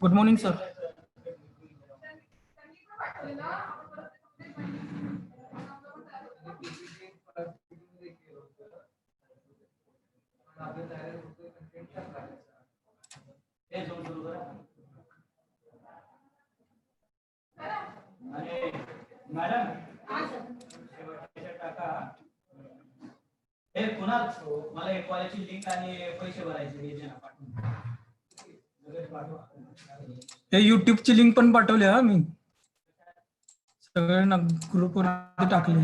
Good morning sir. Madam हे पुन्हा मला एक कॉलेजची लिंक आणि पैसे भरायचे हे युट्यूबची लिंक पण पाठवली हा मी सगळ्यांना ग्रुपवर टाकले.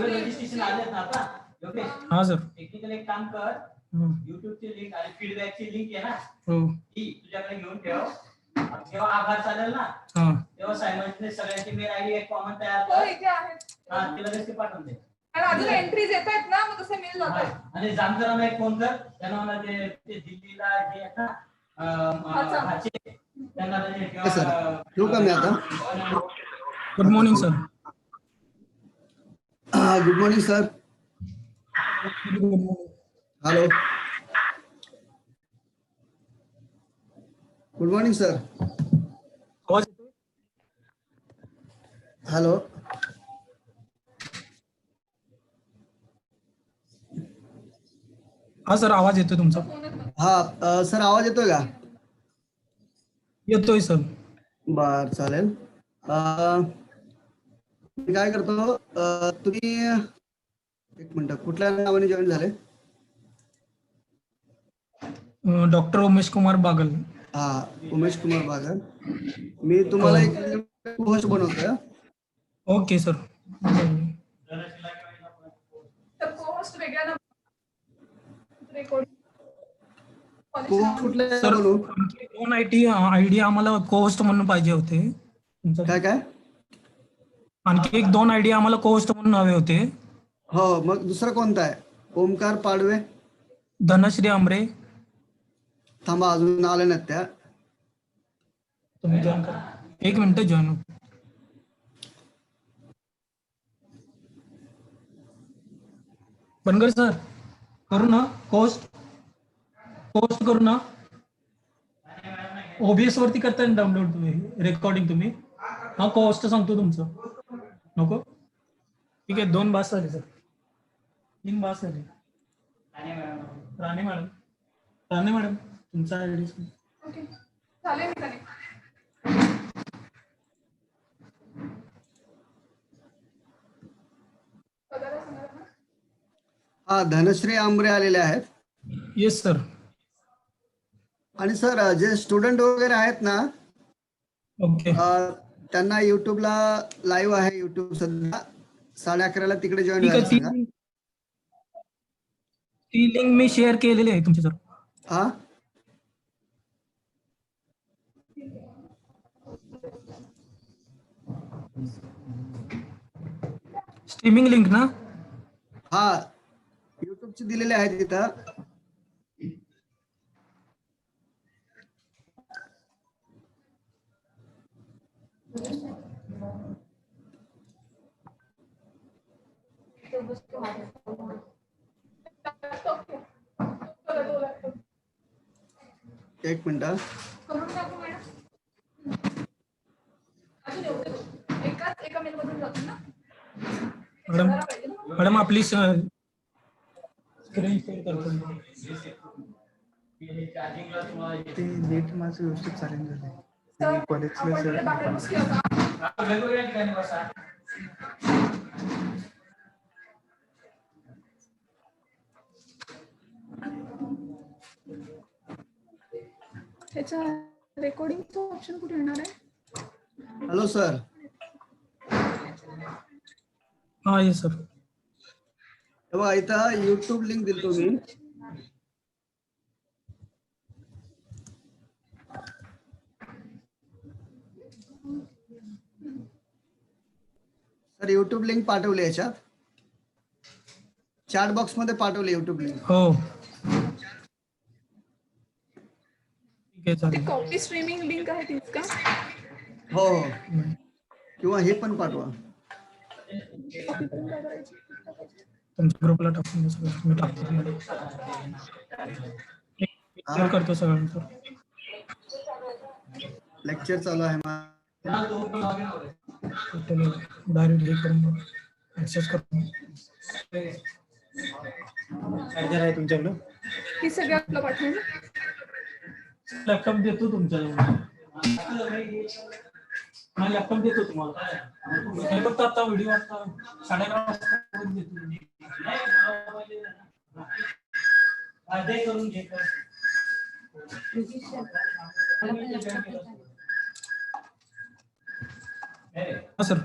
रजिस्ट्रेशन आले ना आता योगेश. हा सर. टेक्निकल एक काम कर, युट्यूबची लिंक आणि फीडबॅकची लिंक आहे ना ती तुझ्याकडे घेऊन ठेव. जेव्हा आभार चालेल ना तेव्हा सायमल्टेनियस सगळ्यांची मेल आयडी एक कॉमन तयार कर. इथे आहे. हां तिला लगेच पाठवून दे. आणि अजून एंट्रीज येत आहेत ना मग तसे मेल जातात. आणि जामकरांना एक फोन कर, त्यांना मला ते दिल्लीला जे आहे ना भाचे त्यांना ठेवू का मी आता? Good morning sir. Good morning sir. Hello. Good morning sir. Hello. हा सर आवाज येतोय तुमचा. हा सर आवाज येतोय का? येतोय सर. बर चालेल. मी काय करतो, तुम्ही एक मिनिट कुठल्या नावाने जॉईन झाले? डॉक्टर उमेश कुमार बागल. हा उमेश कुमार बागल. मी तुम्हाला एक होस्ट बनवतोय. Okay sir. सर दोन आयडी आम्हाला कोहोस्ट म्हणून पाहिजे होते. काय काय? आणखी एक 2 आयडी आम्हाला कोहोस्ट म्हणून हवे होते. हो मग दुसरा कोणता आहे? ओमकार पाडवे, धनश्री आमरे. थांबा अजून आले नाहीत त्या. तुम्ही जॉईन करा. 1 मिनिट जॉईन हो. बनगर सर करू ना कोहोस्ट करू ना. ओबीएस वरती करता ना डाउनलोड तुम्ही रेकॉर्डिंग तुम्ही. हा कोहोस्ट सांगतो तुमचं नको. ठीक आहे 2 बास झाले सर. 3 बास झाले. राणे मॅडम तुमचा आयडी. ओके चालेल मी कनेक्ट. हा धनश्री आंबरे आलेले आहेत. Yes sir. आणि सर जे स्टुडंट वगैरे आहेत ना, ओके त्यांना युट्यूबला लाईव्ह आहे. युट्यूब सध्या 11:30ला तिकडे जॉईन ठीक व्हायला आहे. सांगा. ती लिंक मी शेअर केलेली आहे तुमची सर. हा स्ट्रीमिंग लिंक ना. हा युट्यूबची दिलेली आहे तिथं. एक मिनिट. एका मेल मधून जातो ना मॅडम आपली स्क्रीन शेअर करतो. ते नेट माझं व्यवस्थित चालेल झालंय. कॉलेजला वेगवेगळ्या ठिकाणी बसा. त्याचा रेकॉर्डिंगचा ऑप्शन कुठे येणार आहे? Hello sir. हा येस सर. तेव्हा इथं युट्यूब लिंक दिलतो मी. सर युट्यूब लिंक पाठवली याच्यात. चॅट बॉक्स मध्ये पाठवली युट्यूब लिंक. हो ठीक आहे चालेल. कॉपी स्ट्रीमिंग लिंक आहे तीच का? हो किंवा हे पण पाठवा. तुमच्या ग्रुपला टाकून सगळं मी टाकतो. करतो सगळ्यांचं. लेक्चर चालू आहे डायरेक्ट हे करून ऍक्सेस करून चार्जर आहे तुमच्याकडं? ही सगळं आपलं पाठवून लॅपटॉप देतो तुमच्याजवळ. हा लॅपटॉप देतो तुम्हाला. फक्त आता व्हिडिओ आता 11:30 वाजता देतो. अर्धे करून घे. हा सर.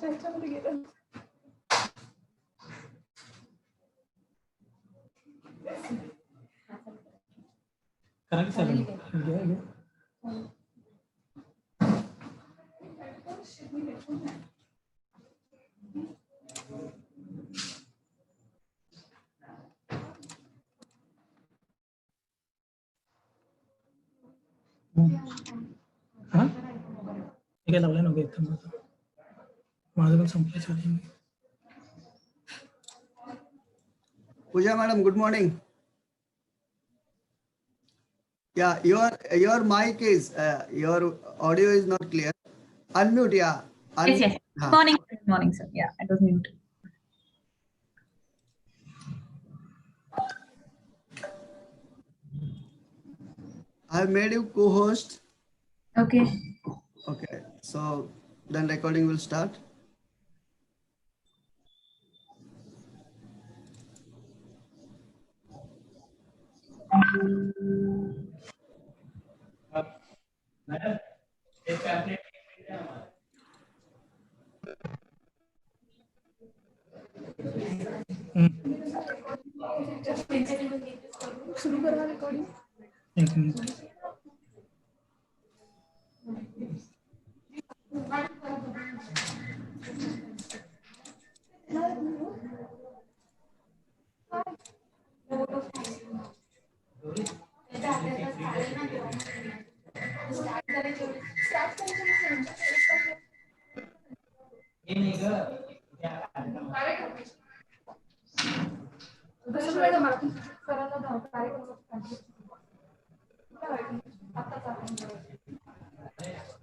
ह्याच्यामध्ये गेलं करा की चालेल. घ्या घ्या. हा हे काय लावलं नव्हतं एकदम आता. माझं पण संपलं आधी. Pooja madam, good morning. Yeah, your mic is your audio is not clear. Unmute, yeah. Yes, yes. Good morning. Good morning, sir. Yeah, it was mute. I have made you co-host. Okay. Okay, so then recording will start. Madam एक pamphlet सुरू करा recording. एक minute. हे नाही ग.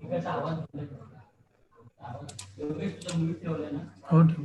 इकडचा आवाज योगेश तुझं mute ठेवलंय ना. हो ठेव.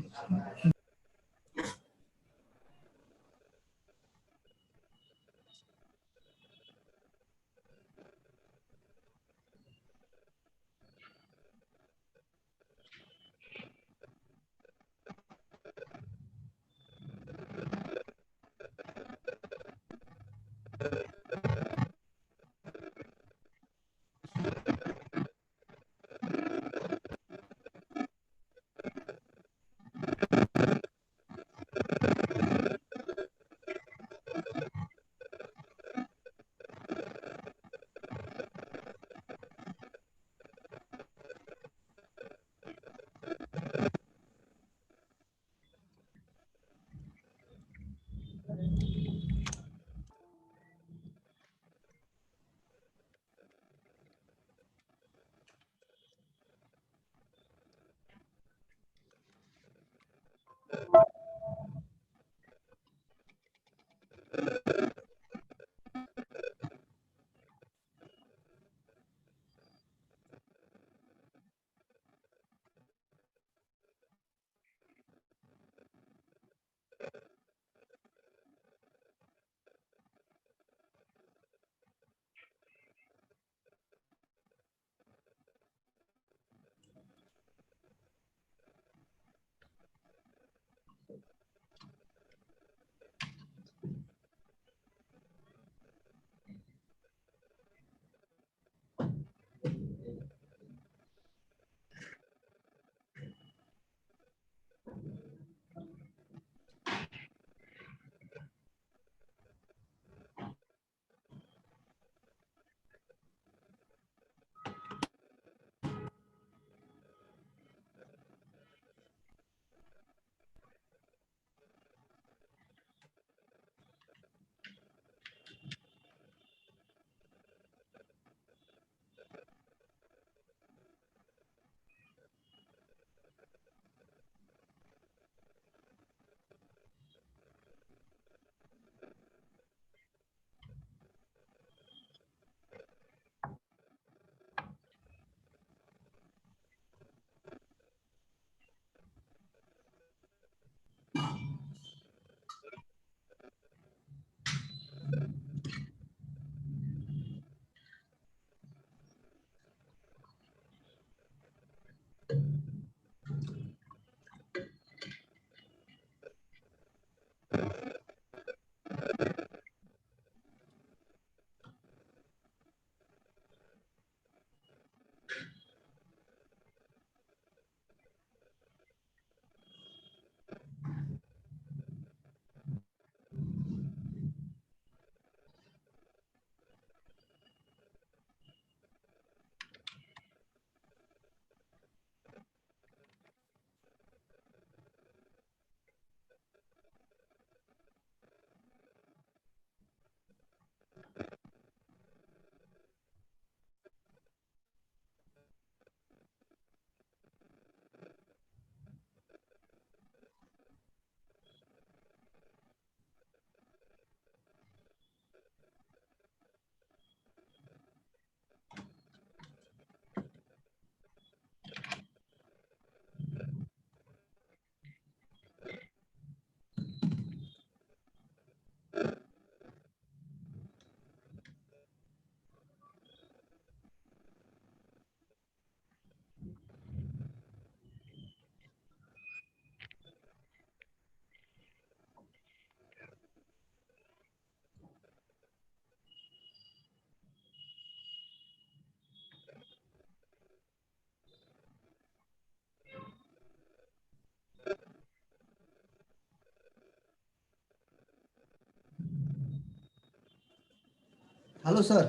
Hello sir.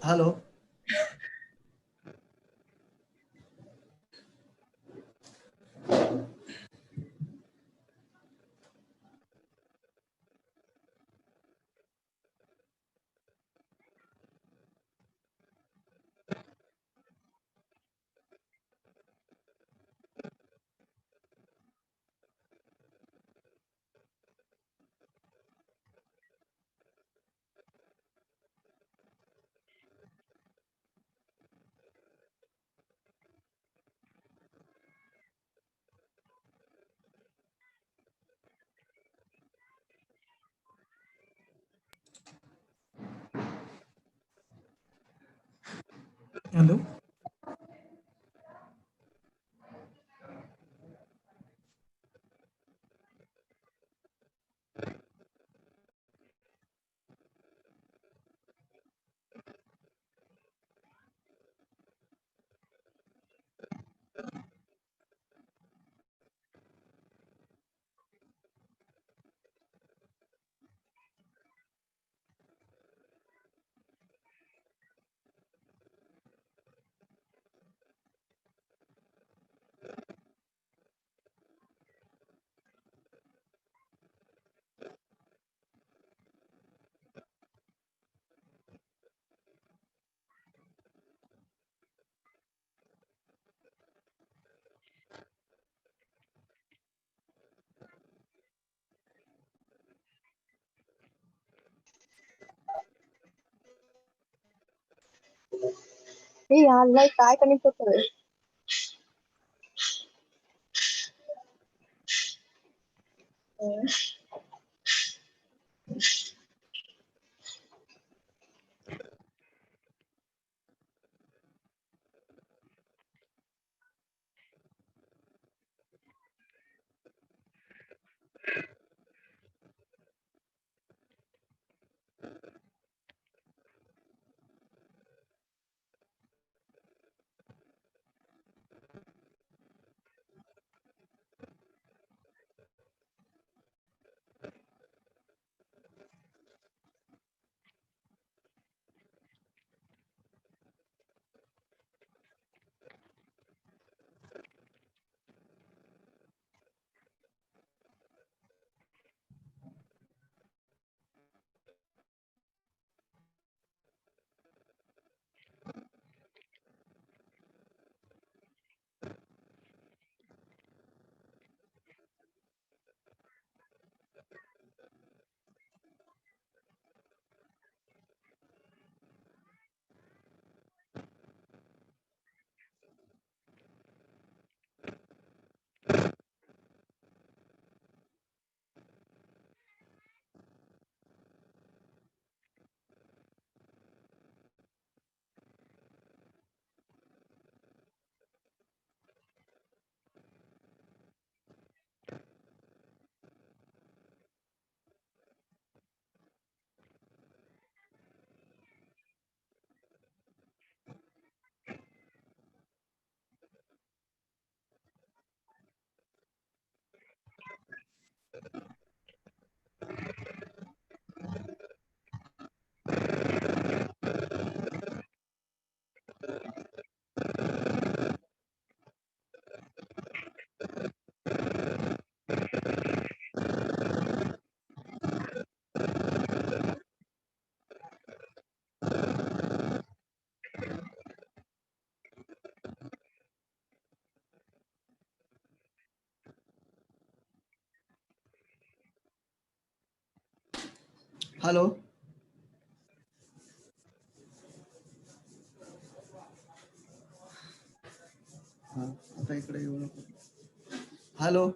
हॅलो. हॅलो. हे यार लाइक काय कनेक्ट होतोय. हॅलो. हा आता इकडे येऊ नको. हॅलो.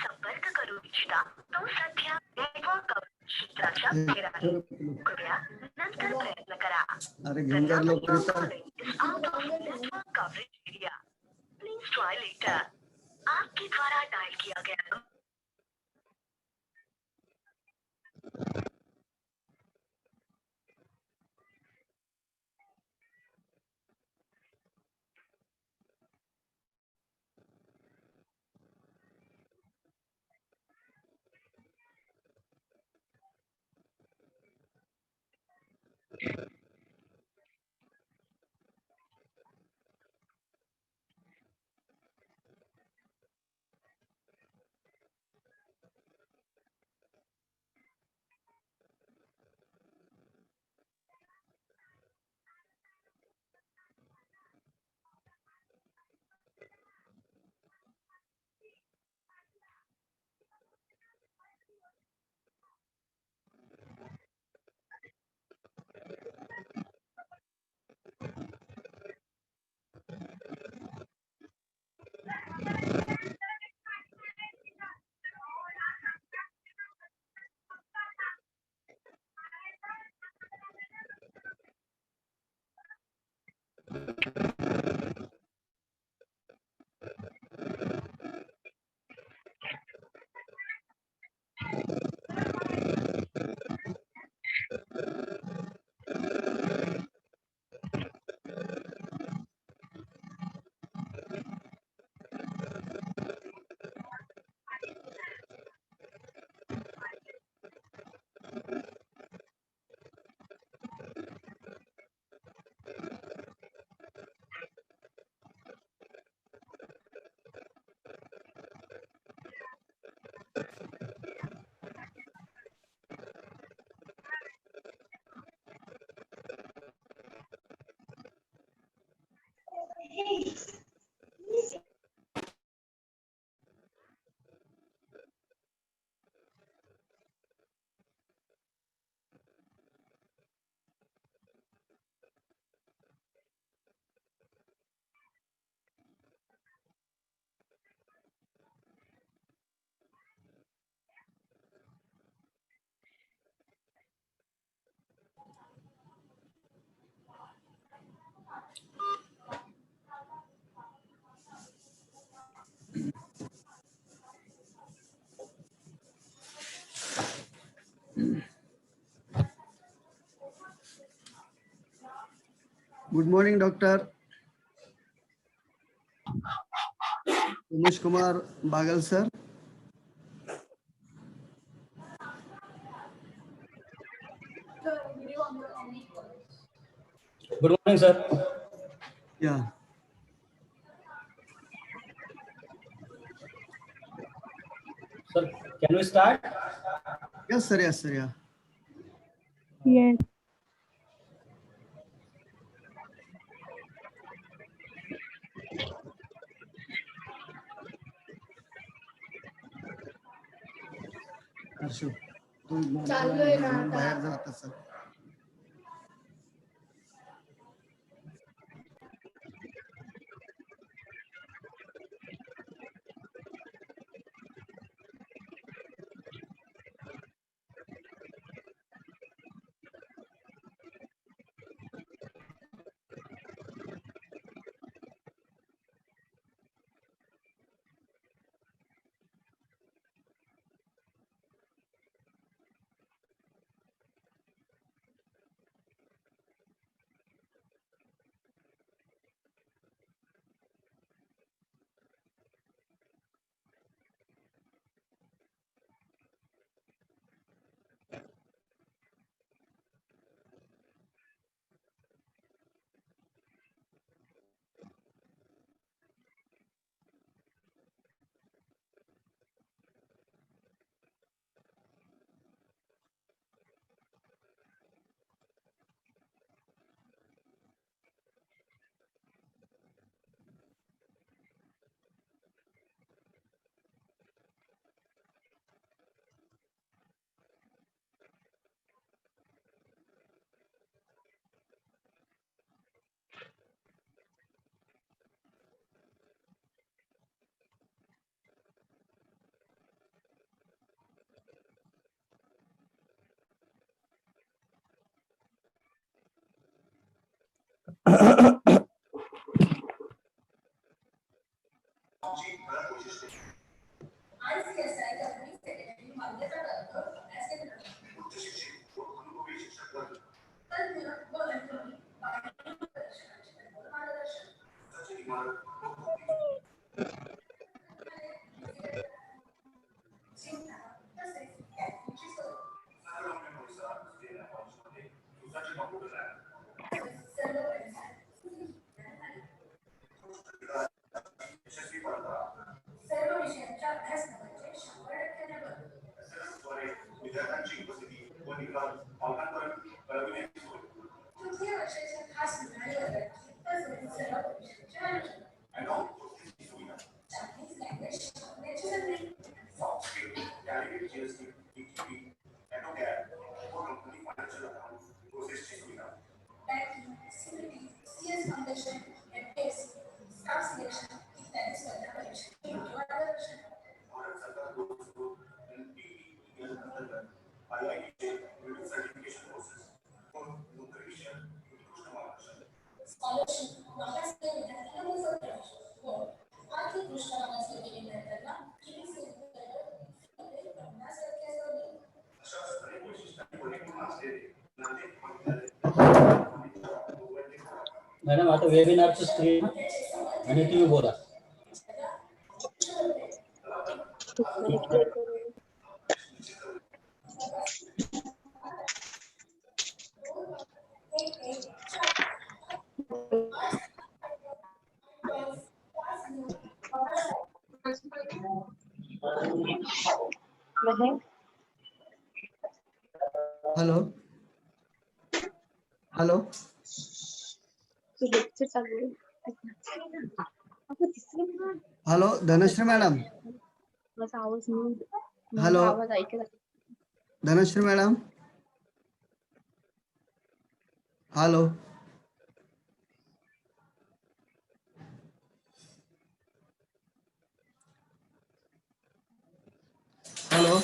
संपर्क करू इच्छिता तो सध्या नेटवर्क क्षेत्राच्या बाहेर आहे. कृपया नंतर प्रयत्न करा. अरे घेऊन जा लवकर इथं. is out of network coverage area. Please try later. आपके द्वारा डायल किया गया Good morning, Dr. Umesh Kumar Bagal, sir. Good morning, sir. Yeah. Sir, can we start? Yes, sir. Yes, sir. Yeah. Yes. Harshu, तू चालू आहे ना आता. बाहेर जा आता, सर. मॅडम आता वेबिनारचं स्क्रीन आणि तुम्ही बोला. Hello hello hello Dhanashree madam. Hello Dhanashree madam. Hello hello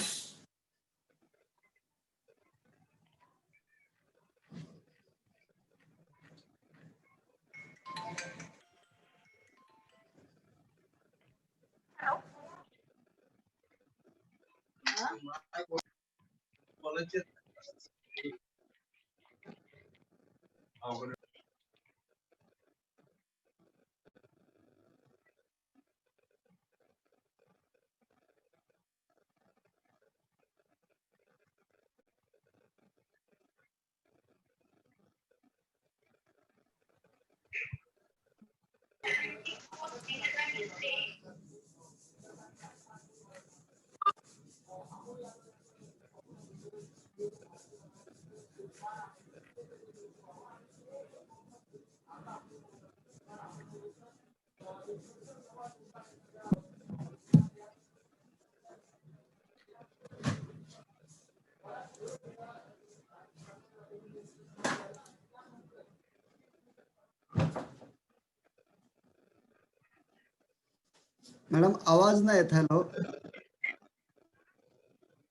madam आवाज नाही येत. Hello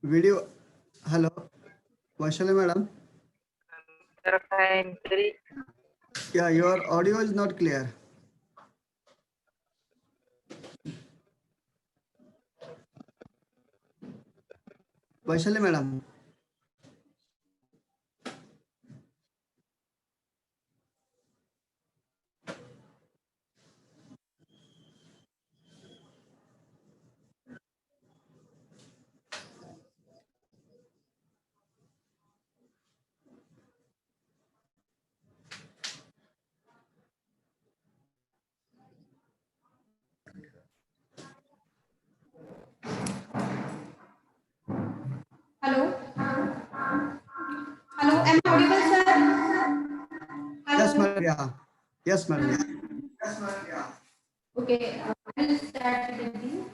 video. Hello Vaishali madam. Yeah, your audio is not clear. Vaishali madam. Hello. Hello, am I audible, sir? Yes, Hello. madam. Yeah. Yes, madam. Yeah. Okay, I will start again.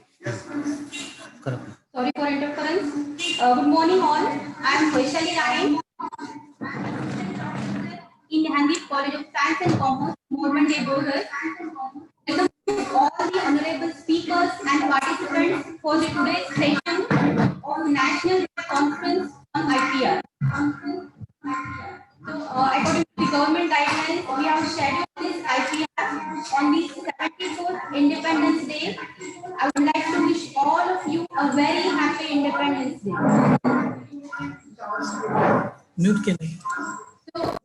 Sorry for interference. Good morning, all. I am Vaishali Rai in Handit College of Science and Commerce, Morvan Day Bogar. Welcome to all the honorable speakers and participants for the today's session of National Conference on IPR. So, according to the government guidelines, we have scheduled this IPR on the 74th Independence Day. I would like to wish all of you a very happy Independence Day. Mute केलंय. So,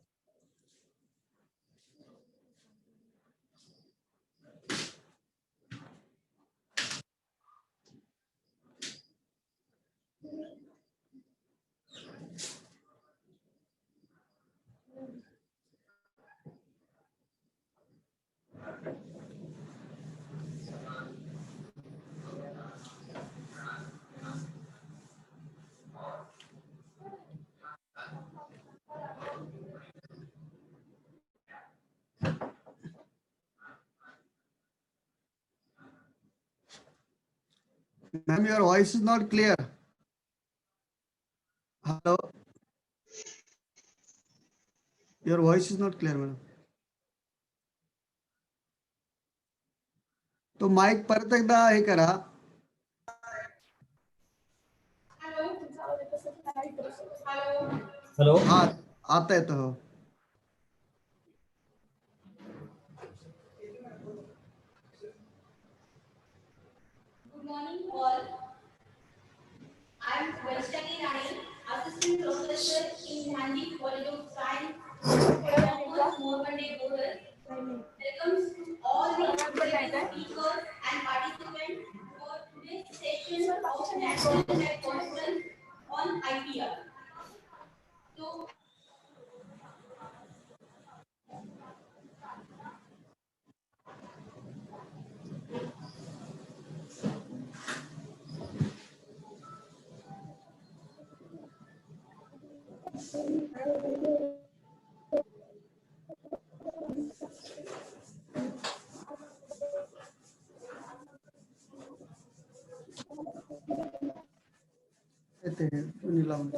Ma'am, your voice is not clear. Hello. Your voice is not clear, madam. तो mic परत एकदा हे करा. Hello हा आता येतो. हो. Good morning all. I am Vaishali Rani, Assistant Professor in Nandi College of Science, Mormande Border. Welcomes to all the speakers and participants for today's session of National Web Conference on IPR. So, येते दोन्ही लावून.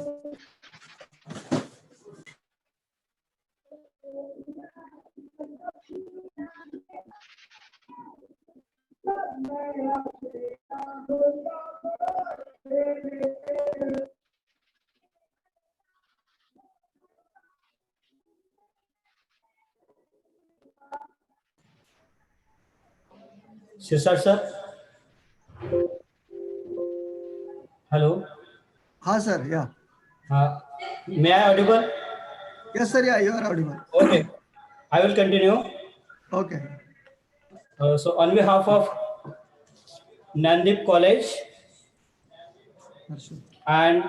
Shirsat sir. Hello. हाँ sir, या. May I audible? Yes sir, yeah, you are audible. Okay, I will continue. Okay. So on behalf of Nandip College and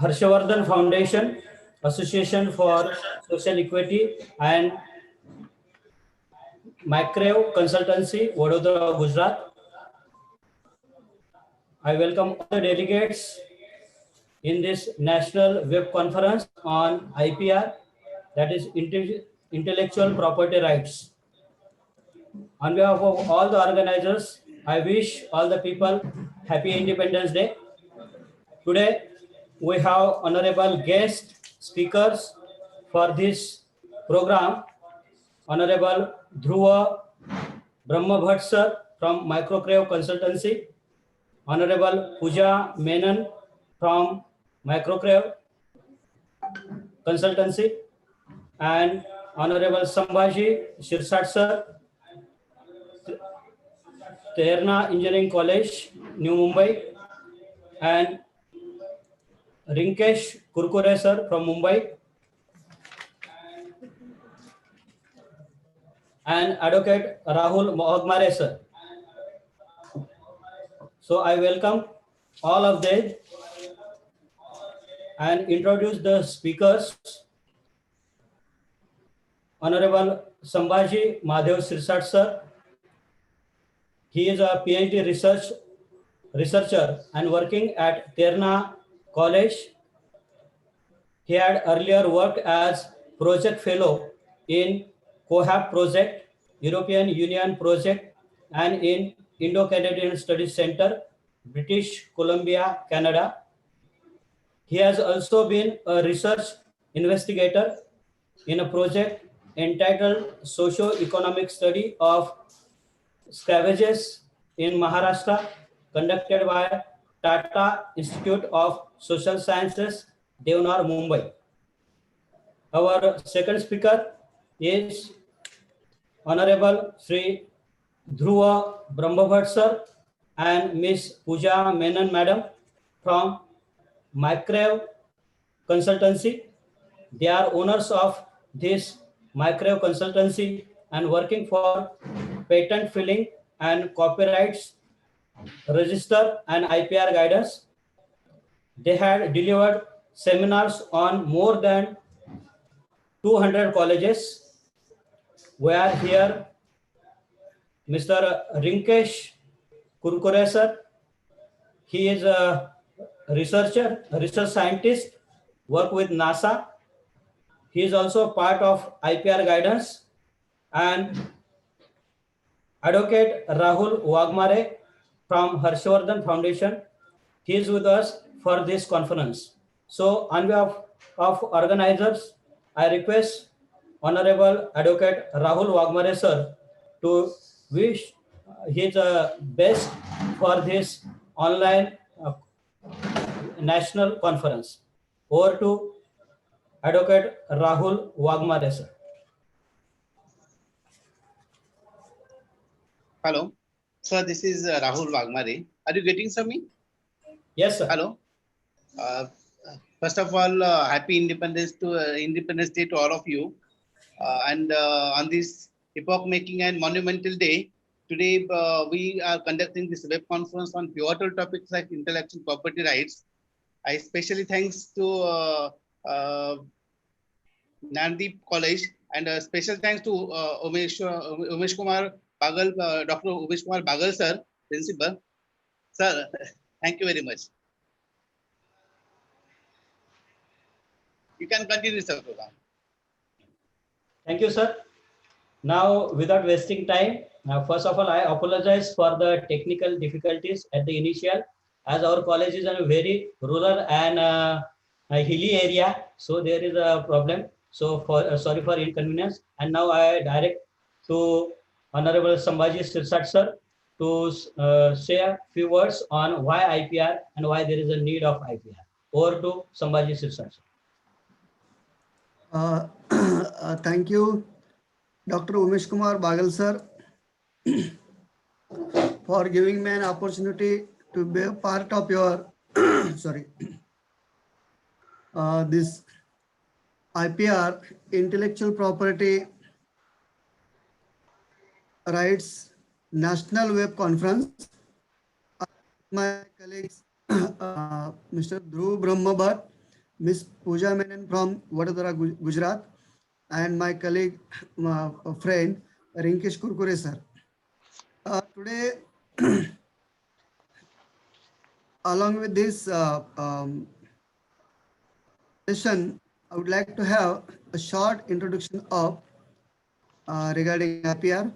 Harshavardhan Foundation, Association for Social Equity and Microwave Consultancy, Vadodara, Gujarat, I welcome all the delegates in this National Web Conference on IPR, that is Intellectual Property Rights. On behalf of all the organizers, I wish all the people Happy Independence Day. Today, we have honorable guest speakers for this program. Honorable Dhruva Brahmabhat sir from Microcrave Consultancy. Honorable Pooja Menon from Microcrave Consultancy. And Honorable Sambhaji Shirsat sir, Terna Engineering College, New Mumbai. And Rinkesh Kurkure sir from Mumbai. And Advocate Rahul Mohagmare sir. So I welcome all of them and introduce the speakers. Honorable Sambhaji Madhav Sirsat sir. He is a PhD researcher and working at Terna College. He had earlier worked as project fellow in COHAP project, European Union project, and in Indo-Canadian Studies Center, British Columbia, Canada. He has also been a research investigator in a project entitled Socio-Economic Study of Scavages in Maharashtra, conducted by Tata Institute of Social Sciences, Devnar, Mumbai. Our second speaker is Honorable Sri Dhruva Brahmabhat sir and Miss Pooja Menon madam from Microwave Consultancy. They are owners of this Microwave Consultancy and working for patent filing and copyrights register and IPR guidance. They had delivered seminars on more than 200 colleges. We are here, Mr. Rinkesh Kurkure sir. He is a research scientist, work with NASA. He is also part of IPR guidance. And Advocate Rahul Wagmare, from Harshvardhan Foundation. He is with us for this conference. So on behalf of organizers, I request Honorable Advocate Rahul Wagmare sir to wish his best for this online national conference. Over to Advocate Rahul Wagmare sir. Hello. Sir, this is Rahul Wagmare. Are you getting me? Yes, sir. Hello. Uh, First of all, happy Independence Day to all of you. And on this epoch-making and monumental day, today we are conducting this web conference on pivotal topics like intellectual property rights. I especially thanks to Nandip College and special thanks to Umesh Kumar Bagal, Dr. Umesh Kumar Bagal sir, principal. Sir, thank you very much. You can continue, sir, program. Thank you, sir. Now, without wasting time, first of all, I apologize for the technical difficulties at the initial, as our college is in a very rural and a hilly area, so there is a problem. So, sorry for inconvenience. And now I direct to Honorable Sambhaji Sirsat sir to say a few words on why IPR and why there is a need of IPR. Over to Sambhaji Sirsat sir. Thank you, Dr. Umesh Kumar Bagal sir, for giving me an opportunity to be a part of your sorry this IPR, intellectual property rights national web conference. My colleagues, Mr. Dhruv Brahmabhat, Ms. Pooja Menon from Vadodara, Gujarat, and my colleague, my friend Rinkesh Kurkure sir. Today, along with this session, I would like to have a short introduction of regarding IPR.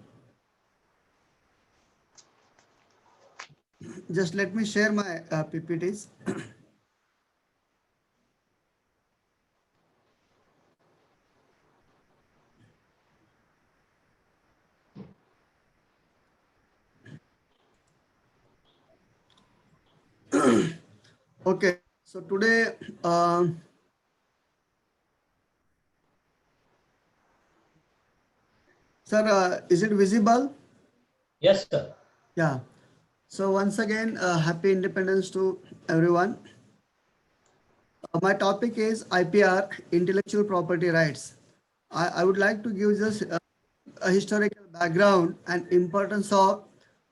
Just let me share my PPTs. Okay, so today, sir, is it visible? Yes, sir. Yeah. So once again, happy independence to everyone. My topic is IPR, intellectual property rights. I would like to give just a historical background and importance of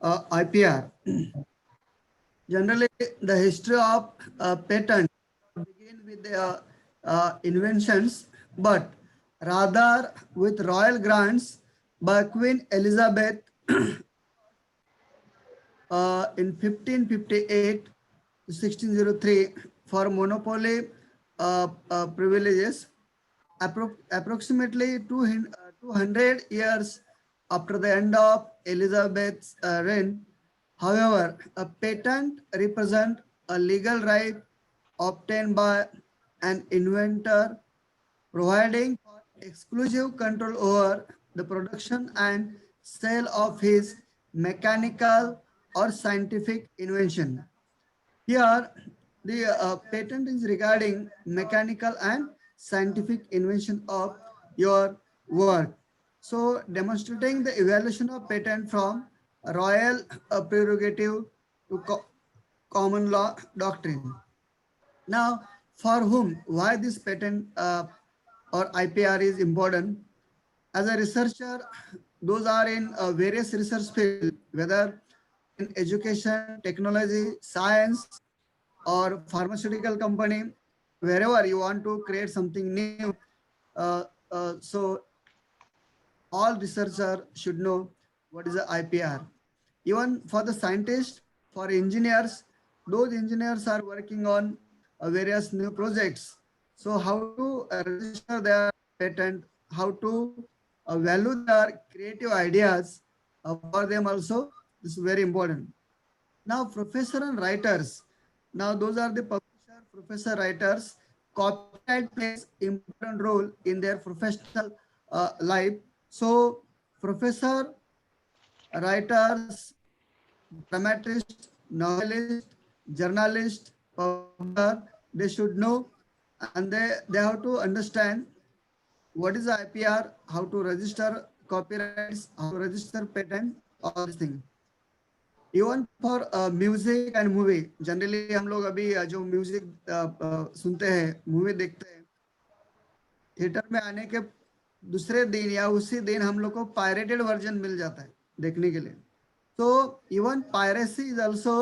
IPR. Generally, the history of patent begin with the inventions, but rather with royal grants by Queen Elizabeth in 1558 to 1603 for monopoly privileges. Approximately 200 years after the end of Elizabeth's reign, however, a patent represents a legal right obtained by an inventor, providing for exclusive control over the production and sale of his mechanical or scientific invention. Here, the patent is regarding mechanical and scientific invention of your work. So, demonstrating the evaluation of patent from royal prerogative to common law doctrine. Now, for whom, why this patent or IPR is important? As a researcher, those are in various research fields, whether in education, technology, science, or pharmaceutical company, wherever you want to create something new. So all researcher should know what is the IPR. Even for the scientists, for engineers, those engineers are working on various new projects. So how to register their patent, how to value their creative ideas for them also, this is very important. Now, professor and writers. Now, those are the publisher, professor, writers. Copyright plays important role in their professional life. So, professor, writers, dramatist, novelist, journalist, publisher, they should know, and they have to understand what is IPR, how to register copyrights, how to register patent, all these things. Even for music and movie generally हम लोग अभी जो music सुनते हैं, movie देखते हैं, theatre में आने के दूसरे दिन या उसी दिन हम लोग को पायरेटेड वर्जन मिल जाता है देखने के लिए. तो even piracy is also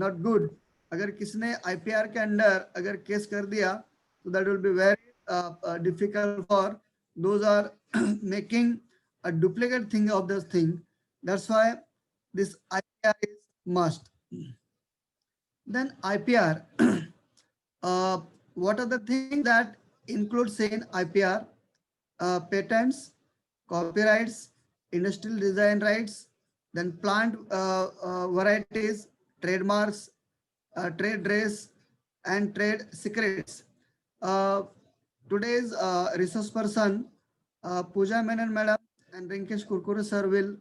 not good. अगर किसने आईपीआर के अंडर अगर केस कर दिया तो that will be very difficult for those are making a duplicate thing of this thing. That's why this IPR is must. Then IPR, what are the things that includes in IPR? Patents, copyrights, industrial design rights, then plant varieties, trademarks, trade dress, and trade secrets. Uh, Today's resource person, Pooja Menon madam and Rinkesh Kurkure sir will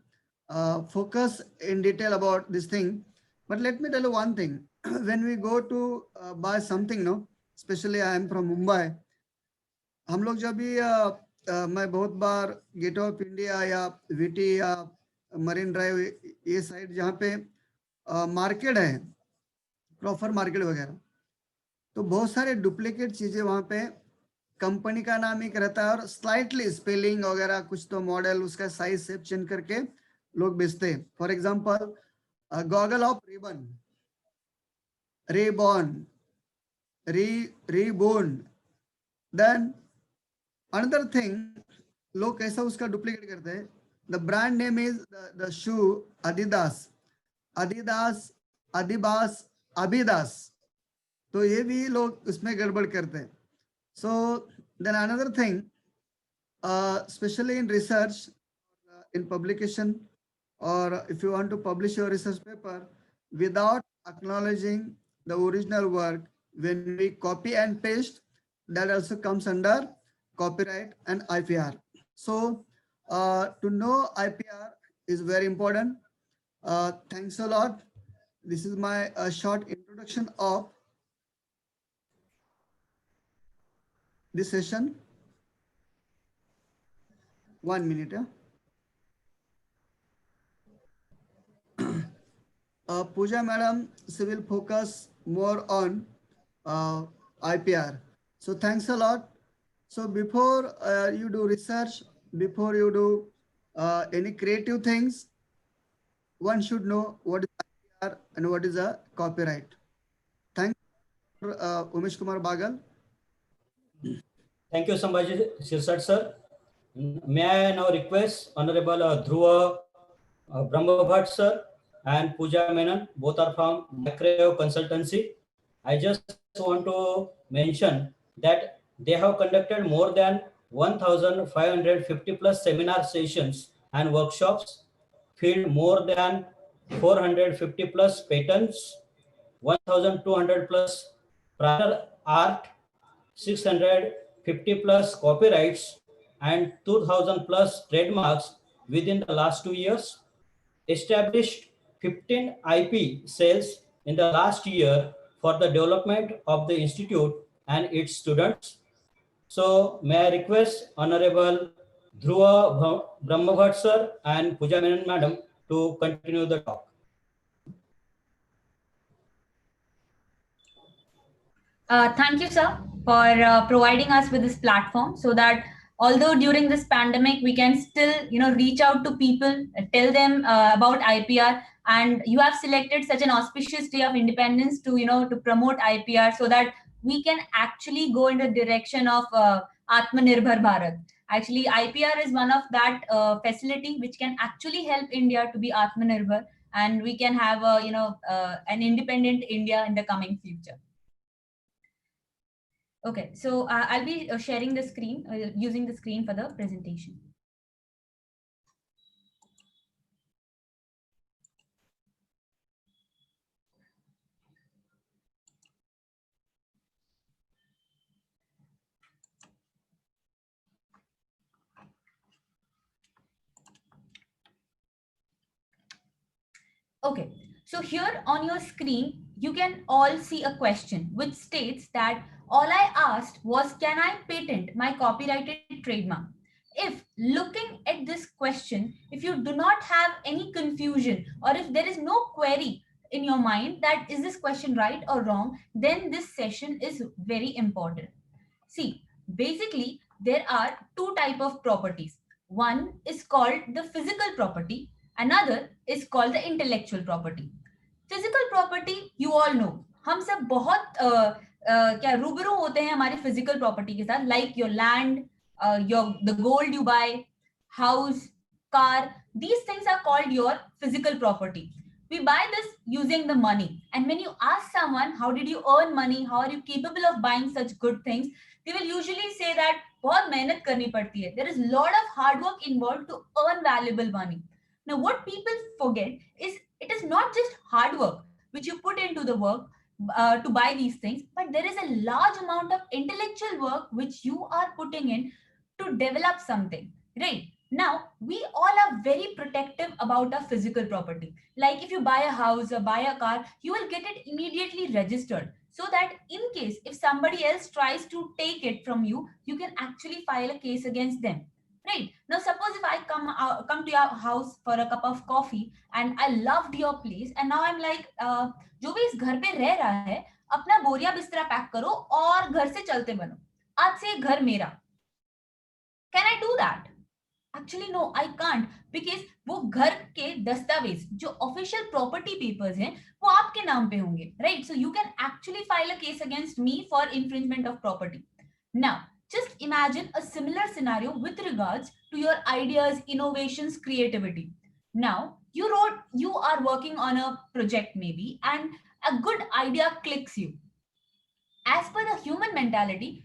focus in detail about this thing. But let me tell you one thing. When we go to buy something, no, especially I am from Mumbai, हम लोग जब भी मैं बहुत बार gate of India या VT या marine drive ये side जहाँ पे मार्केट है, प्रॉपर मार्केट वगैरह, तो बहुत सारे डुप्लीकेट चीजें वहाँ पे कंपनी का नाम ही रहता है और स्लाइटली स्पेलिंग वगैरह कुछ तो मॉडल उसका साइज शेप चेंज करके लोग बेचते हैं. For example goggle of Ribbon, Rayban, Reebon. Then another thing, लोग कैसा उसका डुप्लीकेट करते हैं. The brand name is the shoe Adidas, Adidas, Adibas, Abidas. तो ये भी लोग उसमें गड़बड़ करते हैं. So then another thing, especially in research, in publication, or if you want to publish your research paper without acknowledging the original work, when we copy and paste, that also comes under copyright and IPR. So to know IPR is very important. Thanks a lot. This is my short introduction of this session. 1 minute. Pooja madam, she will focus more on IPR. So thanks a lot. So before you do research, before you do any creative things, one should know what is IPR and what is a copyright. Thank you, Umesh Kumar Bagal. Thank you, Sambhaji Sirsat sir. May I now request Honorable Dhruva Brahmabhat sir and Pooja Menon, both are from Macreo Consultancy. I just want to mention that they have conducted more than 1,550 plus seminar sessions and workshops, filled more than 450 plus patents, 1,200 plus prior art, 650 plus copyrights, and 2,000 plus trademarks within the last 2 years, established 15 IP cells in the last year for the development of the institute and its students. So may I request Honorable Dhruva Brahmabhat sir and Pooja Menon madam to continue the talk. Thank you, sir, for providing us with this platform so that although during this pandemic, we can still, reach out to people, tell them about IPR, and you have selected such an auspicious day of independence to, to promote IPR so that we can actually go in the direction of Atmanirbhar Bharat. Actually, IPR is one of that facility which can actually help India to be Atmanirbhar, and we can have an independent India in the coming future. Okay, so I'll be sharing the screen, using the screen for the presentation. Okay, so here on your screen, you can all see a question which states that all I asked was, can I patent my copyrighted trademark? If looking at this question, if you do not have any confusion or if there is no query in your mind that is this question right or wrong, then this session is very important. See, basically, there are two type of properties. One is called the physical property, another is called the intellectual property. Physical property you all know, हम सब बहुत क्या रूबरू होते हैं हमारी physical property के साथ, like your land, your the gold you buy, house, car. These things are called your physical property. We buy this using the money, and when you ask someone how did you earn money, how are you capable of buying such good things, they will usually say that बहुत मेहनत करनी पड़ती है. There is a lot of hard work involved to earn valuable money. Now, what people forget is it is not just hard work which you put into the work to buy these things, but there is a large amount of intellectual work which you are putting in to develop something, right? Now, we all are very protective about our physical property. Like if you buy a house or buy a car, you will get it immediately registered so that in case if somebody else tries to take it from you, you can actually file a case against them. Right. Now, suppose if I come to your house for a cup of coffee and I loved your place and now I'm like, जो भी इस घर पे रह रहा है, अपना बोरिया बिस्तरा पैक करो और घर से चलते बनो. आज से घर मेरा. Can I do that? Actually, no, I can't, because वो घर के दस्तावेज जो ऑफिशियल प्रॉपर्टी पेपर्स हैं वो आपके नाम पे होंगे, right? So you can actually file a case against me for infringement of property. Now, just imagine a similar scenario with regards to your ideas, innovations, creativity. Now, you are working on a project maybe, and a good idea clicks you. As per the human mentality,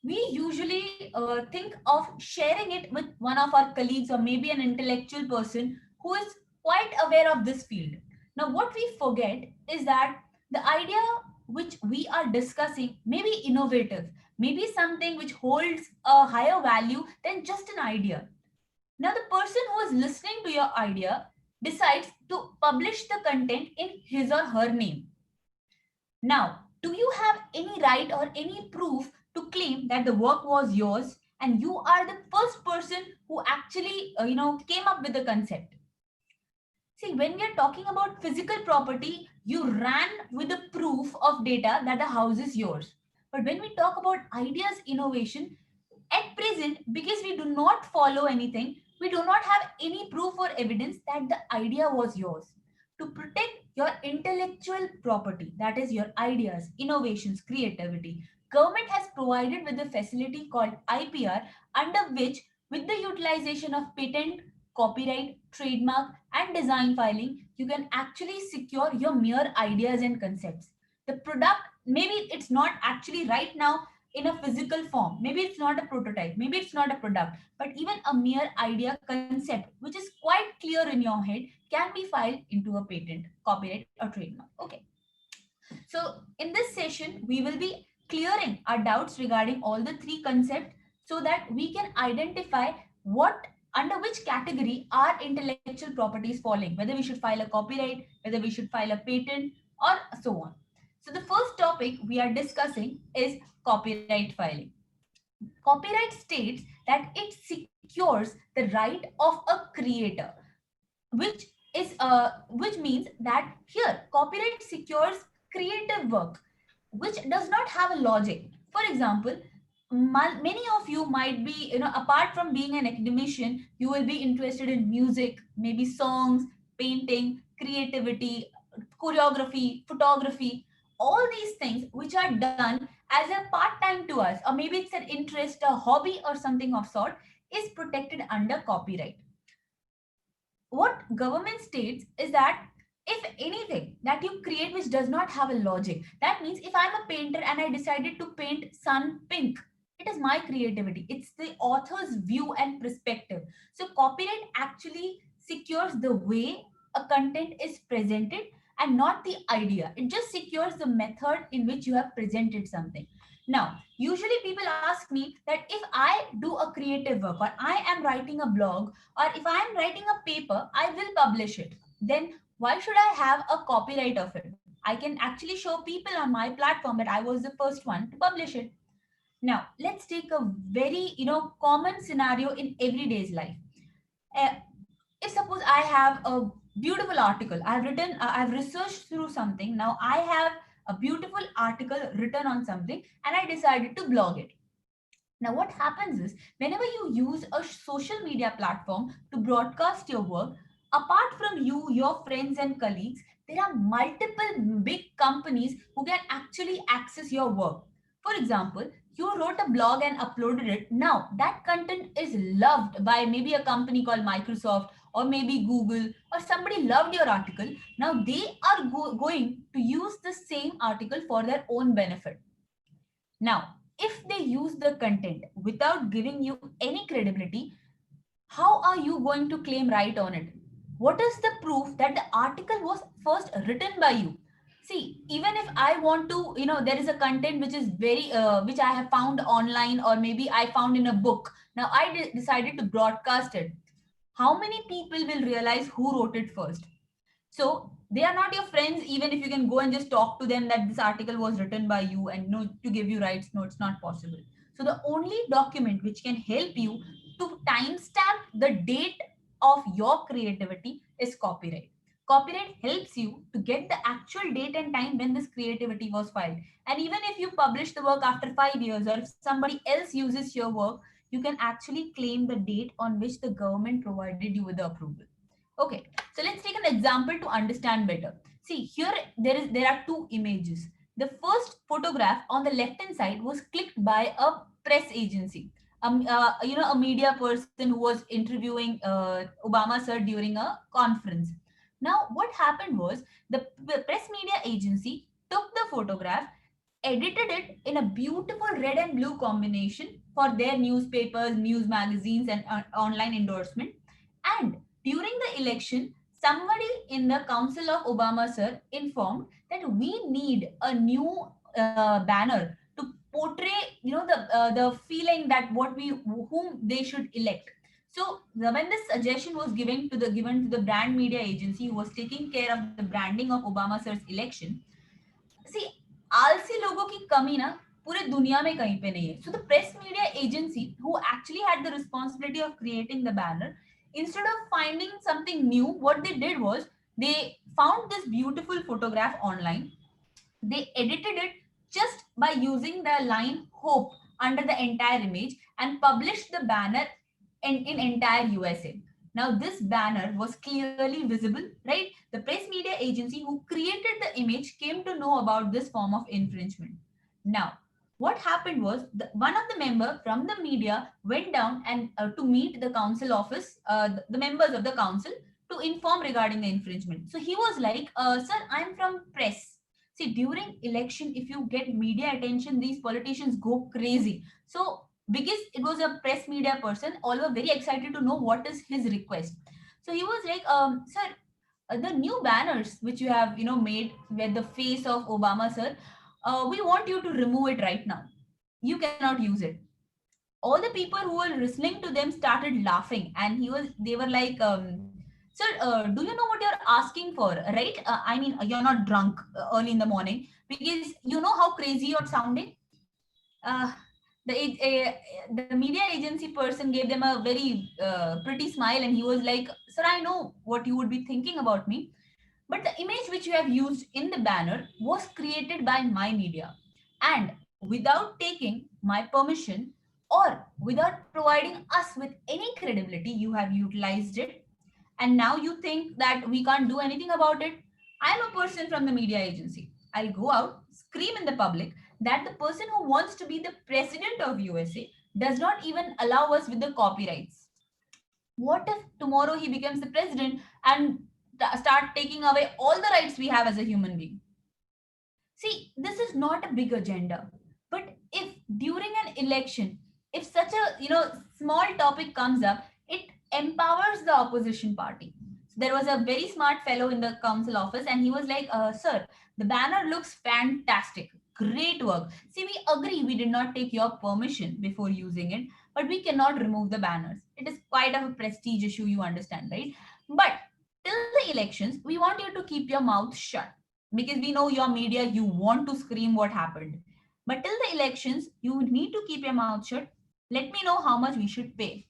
we usually think of sharing it with one of our colleagues or maybe an intellectual person who is quite aware of this field. Now, what we forget is that the idea which we are discussing may be innovative, maybe something which holds a higher value than just an idea. Now, the person who is listening to your idea decides to publish the content in his or her name. Now, do you have any right or any proof to claim that the work was yours and you are the first person who actually came up with the concept? See, when we are talking about physical property, you ran with the proof of data that the house is yours. But when we talk about ideas, innovation, at present, because we do not follow anything, we do not have any proof or evidence that the idea was yours. To protect your intellectual property, that is your ideas, innovations, creativity, government has provided with a facility called IPR, under which with the utilization of patent, copyright, trademark and design filing, you can actually secure your mere ideas and concepts. The product, maybe it's not actually right now in a physical form, maybe it's not a prototype, maybe it's not a product, but even a mere idea concept which is quite clear in your head can be filed into a patent, copyright or trademark. Okay, so in this session we will be clearing our doubts regarding all the three concepts so that we can identify what under which category are intellectual properties falling, whether we should file a copyright, whether we should file a patent or so on. So the first topic we are discussing is copyright filing. Copyright states that it secures the right of a creator, which is which means that here copyright secures creative work which does not have a logic. For example, many of you might be, apart from being an academician, you will be interested in music, maybe songs, painting, creativity, choreography, photography, all these things which are done as a part time to us, or maybe it's an interest, a hobby or something of sort, is protected under copyright. What government states is that if anything that you create which does not have a logic, that means if I'm a painter and I decided to paint sun pink, it is my creativity, it's the author's view and perspective. So copyright actually secures the way a content is presented and not the idea. It just secures the method in which you have presented something. Now, usually people ask me that if I do a creative work or I am writing a blog or if I am writing a paper, I will publish it. Then Why should I have a copyright of it? I can actually show people on my platform that I was the first one to publish it. Now, let's take a very, common scenario in everyday's life. Uh, if suppose I have a beautiful article, I've researched through something. Now I have a beautiful article written on something and I decided to blog it. Now, what happens is whenever you use a social media platform to broadcast your work, apart from you, your friends, and colleagues, there are multiple big companies who can actually access your work. For example, you wrote a blog and uploaded it. Now, that content is loved by maybe a company called Microsoft or maybe Google, or somebody loved your article. Now, they are going to use the same article for their own benefit. Now, if they use the content without giving you any credibility, how are you going to claim right on it? What is the proof that the article was first written by you? See, even if I want to, there is a content which is which I have found online or maybe I found in a book. Now I decided to broadcast it. How many people will realize who wrote it first? So they are not your friends, even if you can go and just talk to them that this article was written by you and to give you rights. No, it's not possible. So the only document which can help you to timestamp the date of your creativity is copyright. Copyright helps you to get the actual date and time when this creativity was filed. And even if you publish the work after 5 years, or if somebody else uses your work, you can actually claim the date on which the government provided you with the approval. Okay, so let's take an example to understand better. See, here there are two images. The first photograph on the left hand side was clicked by a press agency, a media person who was interviewing Obama sir during a conference. Now, what happened was the press media agency took the photograph, edited it in a beautiful red and blue combination for their newspapers, news magazines, and online endorsement. And during the election, somebody in the council of Obama sir informed that we need a new banner to portray, the feeling that whom they should elect. So when this suggestion was given to the brand media agency who was taking care of the branding of Obama sir's election, see, आलसी लोगों की कमी ना पूरे दुनिया में कहीं पे नहीं है. So the press media agency who actually had the responsibility of creating the banner, instead of finding something new, what they did was they found this beautiful photograph online. They edited it just by using the line hope under the entire image and published the banner in entire USA. Now, this banner was clearly visible, right? The press media agency who created the image came to know about this form of infringement. Now, what happened was one of the member from the media went down and to meet the council office, the members of the council, to inform regarding the infringement. So he was like, "Sir, I'm from press. See, during election, if you get media attention, these politicians go crazy. So because it was a press media person, all were very excited to know what is his request. So he was like, sir, the new banners which you have, made with the face of Obama, sir, we want you to remove it right now. You cannot use it. All the people who were listening to them started laughing, and they were like, sir, do you know what you're asking for, right? I mean, you're not drunk early in the morning, because you know how crazy you're sounding. uh, the media agency person gave them a very pretty smile, and he was like, sir, I know what you would be thinking about me, but the image which you have used in the banner was created by my media, and without taking my permission or without providing us with any credibility, you have utilized it, and now you think that we can't do anything about it. I'm a person from the media agency. I'll go out, scream in the public that the person who wants to be the president of USA does not even allow us with the copyrights. What if tomorrow he becomes the president and start taking away all the rights we have as a human being? See, this is not a big agenda. But if during an election, if such a small topic comes up, it empowers the opposition party. So there was a very smart fellow in the council office, and he was like, "Sir, the banner looks fantastic. Great work. See, we agree we did not take your permission before using it, but we cannot remove the banners. It is quite of a prestige issue, you understand, right? But till the the elections, we want you to keep your mouth shut, because we know your media, you want to scream what happened. But till the elections, you need to keep your mouth shut. Let me know how much we should pay.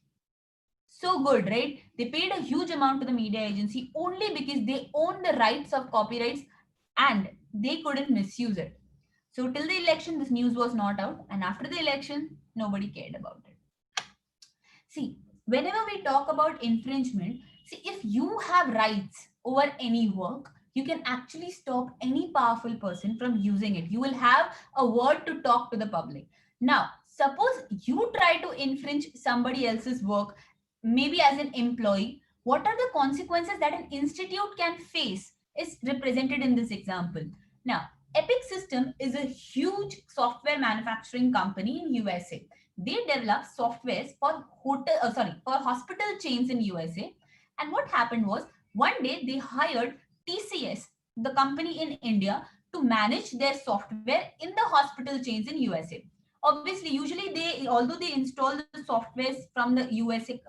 So good, right? They paid a huge amount to the media agency only because they own the rights of copyrights and they couldn't misuse it. So till the election, this news was not out, and after the election, nobody cared about it. See, whenever we talk about infringement, see, if you have rights over any work, you can actually stop any powerful person from using it. You will have a word to talk to the public. Now, suppose you try to infringe somebody else's work, maybe as an employee, what are the consequences that an institute can face is represented in this example. Now, Epic System is a huge software manufacturing company in USA. They develop softwares for for hospital chains in USA. And what happened was, one day they hired TCS, the company in India, to manage their software in the hospital chains in USA. Obviously, usually although they install the softwares from the USA,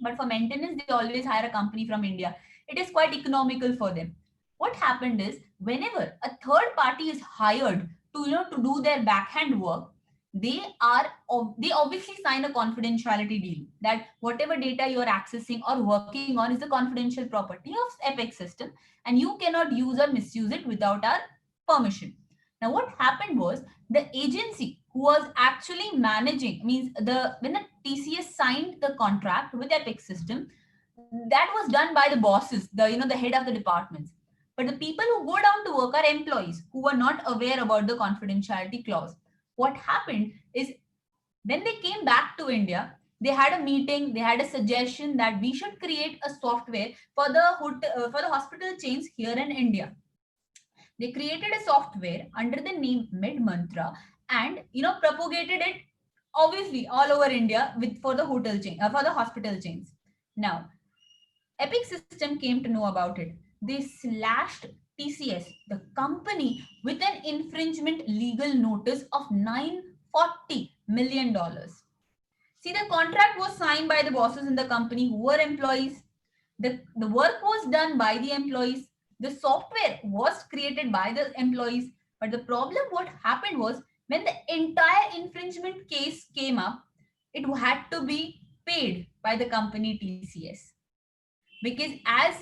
but for maintenance they always hire a company from India. It is quite economical for them. What happened is, whenever a third party is hired to do their backhand work, they obviously sign a confidentiality deal that whatever data you are accessing or working on is the confidential property of Epic System, and you cannot use or misuse it without our permission. Now, what happened was, the agency who was actually managing, means when the TCS signed the contract with Epic System, that was done by the bosses, the head of the departments. But the people who go down to work are employees who were not aware about the confidentiality clause. What happened is, when they came back to India, they had a meeting, they had a suggestion that we should create a software for the hospital chains here in India. They created a software under the name Mid Mantra and propagated it obviously all over India for the hospital chains. Now, Epic System came to know about it. They slashed TCS, the company, with an infringement legal notice of $940 million. See, the contract was signed by the bosses in the company who were employees. The work was done by the employees. The software was created by the employees. But the problem, what happened was, when the entire infringement case came up, it had to be paid by the company TCS. Because as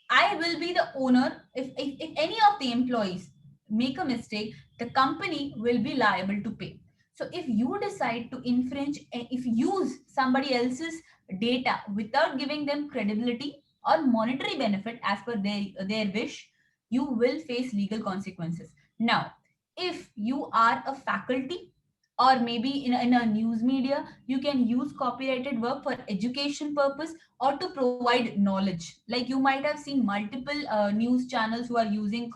I will be the owner, if any of the employees make a mistake, the company will be liable to pay. So if you decide to infringe, if you use somebody else's data without giving them credibility or monetary benefit as per their wish, you will face legal consequences. Now, if you are a faculty or maybe in a news media, you can use copyrighted work for education purpose or to provide knowledge. Like you might have seen multiple news channels who are using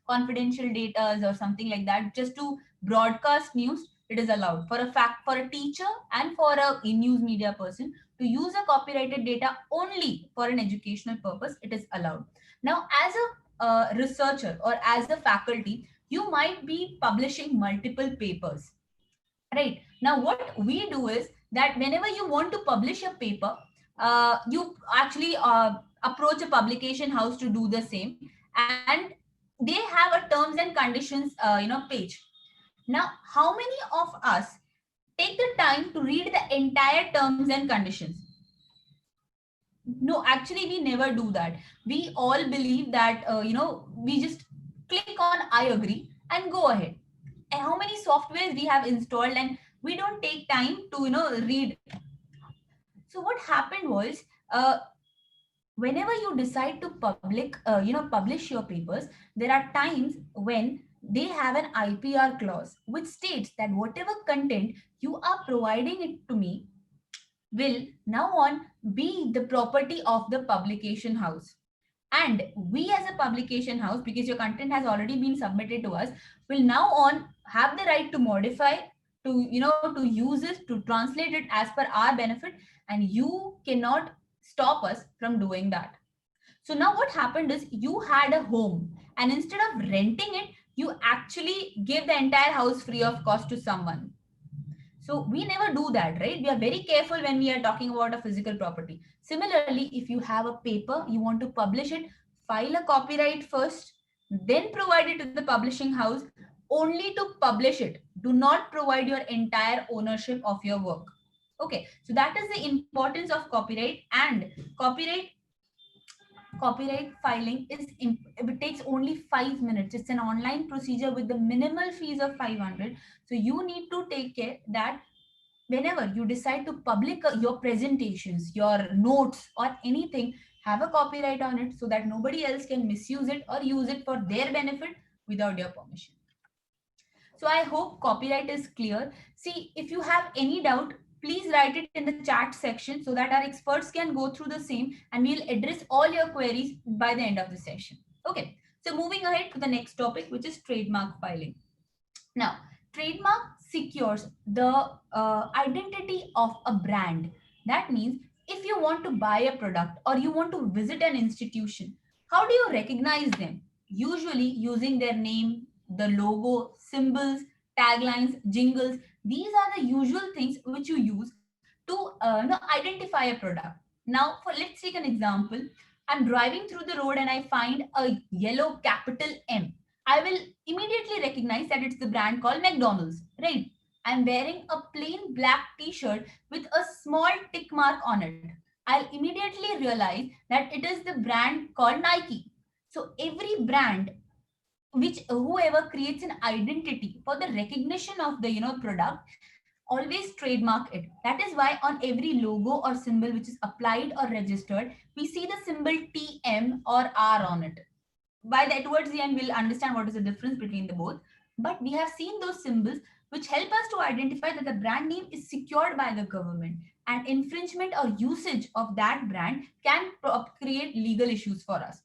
confidential data or something like that just to broadcast news. It is allowed for a teacher and for a news media person to use a copyrighted data only for an educational purpose. It is allowed. Now, as a researcher or as a faculty, you might be publishing multiple papers. Right. Now, what we do is that whenever you want to publish a paper, you actually approach a publication house to do the same, and they have a terms and conditions page. Now, how many of us take the time to read the entire terms and conditions? No, actually we never do that. We all believe that we just click on I agree and go ahead. And how many softwares we have installed and we don't take time to read. So what happened was, whenever you decide to publish your papers, there are times when they have an IPR clause which states that whatever content you are providing it to me will now on be the property of the publication house. And we as a publication house, because your content has already been submitted to us, will now on have the right to modify, to use it, to translate it as per our benefit, and you cannot stop us from doing that. So now what happened is, you had a home and instead of renting it, you actually give the entire house free of cost to someone. So we never do that, right? We are very careful when we are talking about a physical property. Similarly, if you have a paper, you want to publish it, file a copyright first, then provide it to the publishing house only to publish it. Do not provide your entire ownership of your work. Okay, so that is the importance of copyright. And copyright filing it takes only 5 minutes. It's an online procedure with the minimal fees of 500. So you need to take care that whenever you decide to public your presentations, your notes or anything, have a copyright on it so that nobody else can misuse it or use it for their benefit without your permission. So I hope copyright is clear. See, if you have any doubt, please write it in the chat section so that our experts can go through the same and we'll address all your queries by the end of the session. Okay, so moving ahead to the next topic, which is trademark filing. Now, trademark secures the identity of a brand. That means if you want to buy a product or you want to visit an institution, how do you recognize them? Usually using their name, the logo, symbols, taglines, jingles. These are the usual things which you use to identify a product. Now, let's take an example. I'm driving through the road and I find a yellow capital M. I will immediately recognize that it's the brand called McDonald's, right? I'm wearing a plain black t-shirt with a small tick mark on it. I'll immediately realize that it is the brand called Nike. So every brand which whoever creates an identity for the recognition of the product always trademark it. That is why on every logo or symbol which is applied or registered, we see the symbol TM or R on it. By that towards the end we'll understand what is the difference between the both, but we have seen those symbols which help us to identify that the brand name is secured by the government, and infringement or usage of that brand can create legal issues for us.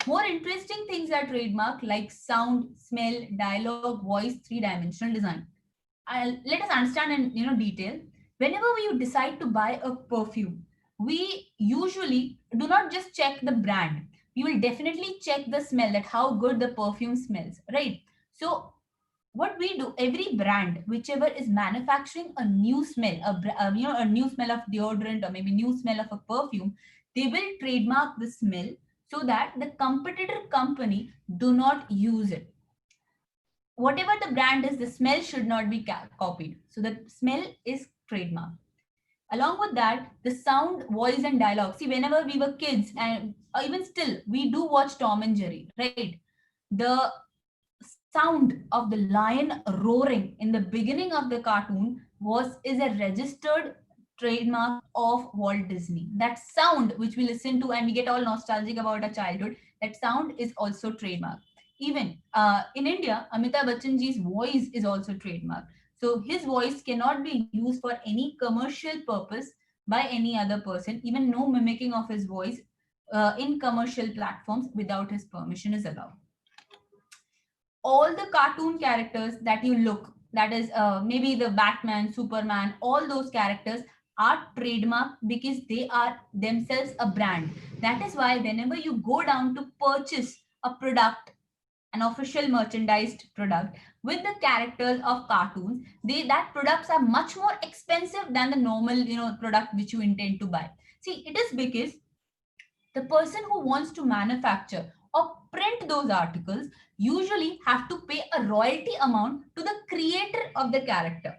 More interesting things are trademark like sound, smell, dialogue, voice, three-dimensional design. Let us understand in detail. Whenever you decide to buy a perfume, we usually do not just check the brand. We will definitely check the smell, that how good the perfume smells, right? So what we do, every brand whichever is manufacturing a new smell, a new smell of deodorant or maybe new smell of a perfume, they will trademark the smell so that the competitor company do not use it. Whatever the brand is, the smell should not be copied. So the smell is trademark. Along with that, the sound, voice, and dialogue. See, whenever we were kids, and even still, we do watch Tom and Jerry, right? The sound of the lion roaring in the beginning of the cartoon is a registered trademark of Walt Disney. That sound which we listen to and we get all nostalgic about our childhood, that sound is also trademark. Even in India, Amitabh Bachchan ji's voice is also trademark. So his voice cannot be used for any commercial purpose by any other person. Even no mimicking of his voice in commercial platforms without his permission is allowed. All the cartoon characters that you look, that is maybe the Batman, Superman, all those characters are trademark because they are themselves a brand. That is why whenever you go down to purchase a product, an official merchandised product with the characters of cartoons, that products are much more expensive than the normal product which you intend to buy. See, it is because the person who wants to manufacture or print those articles usually have to pay a royalty amount to the creator of the character.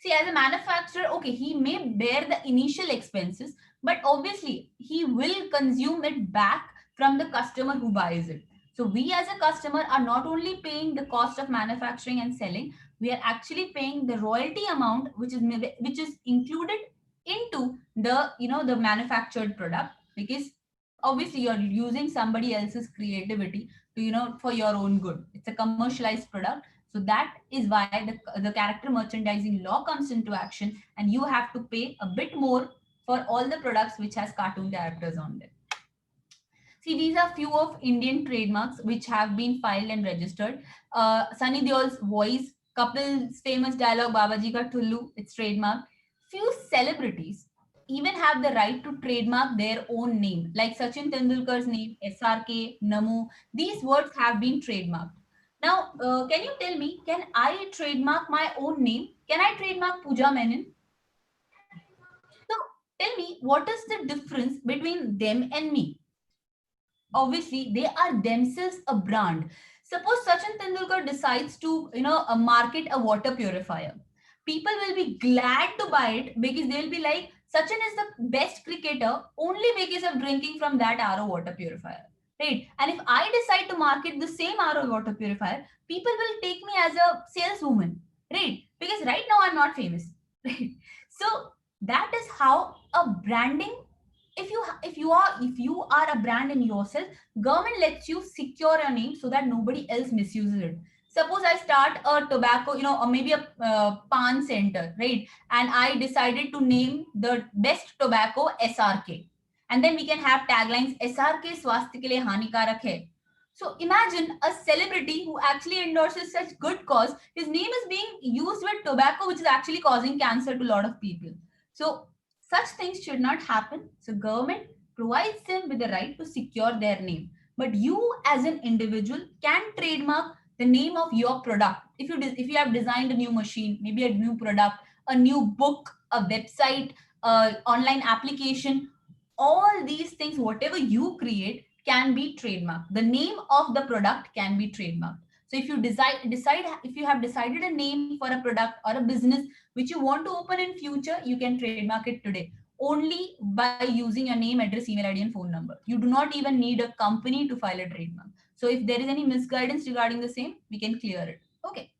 See, as a manufacturer, okay, he may bear the initial expenses, but obviously he will consume it back from the customer who buys it. So we as a customer are not only paying the cost of manufacturing and selling, we are actually paying the royalty amount which is included into the manufactured product, because obviously you're using somebody else's creativity to for your own good. It's a commercialized product. So that is why the character merchandising law comes into action, and you have to pay a bit more for all the products which has cartoon characters on them. See, these are few of Indian trademarks which have been filed and registered. Sunny Deol's voice, Kapil's famous dialogue Babaji Ka Tullu, it's trademark. Few celebrities even have the right to trademark their own name, like Sachin Tendulkar's name, SRK, Namu. These words have been trademarked. Now, can you tell me, can I trademark my own name? Can I trademark Pooja Menon? So tell me, what is the difference between them and me? Obviously, they are themselves a brand. Suppose Sachin Tendulkar decides to, market a water purifier. People will be glad to buy it because they'll be like, Sachin is the best cricketer only because of drinking from that RO water purifier. Right? And if I decide to market the same RO water purifier, people will take me as a saleswoman. Right? Because right now I'm not famous. Right? So that is how a branding, if you are a brand in yourself, government lets you secure your name so that nobody else misuses it. Suppose I start a tobacco, or maybe a pan center, right? And I decided to name the best tobacco SRK, and then we can have taglines SRK swasthya ke liye hanikarak hai. So imagine a celebrity who actually endorses such good cause, his name is being used with tobacco which is actually causing cancer to a lot of people. So such things should not happen. So government provides them with the right to secure their name. But you as an individual can trademark the name of your product. If you have designed a new machine, maybe a new product, a new book, a website, online application, all these things, whatever you create can be trademarked. The name of the product can be trademarked. So if you decide if you have decided a name for a product or a business which you want to open in future, you can trademark it today only by using your name, address, email ID, and phone number. You do not even need a company to file a trademark. So if there is any misguidance regarding the same, we can clear it. Okay.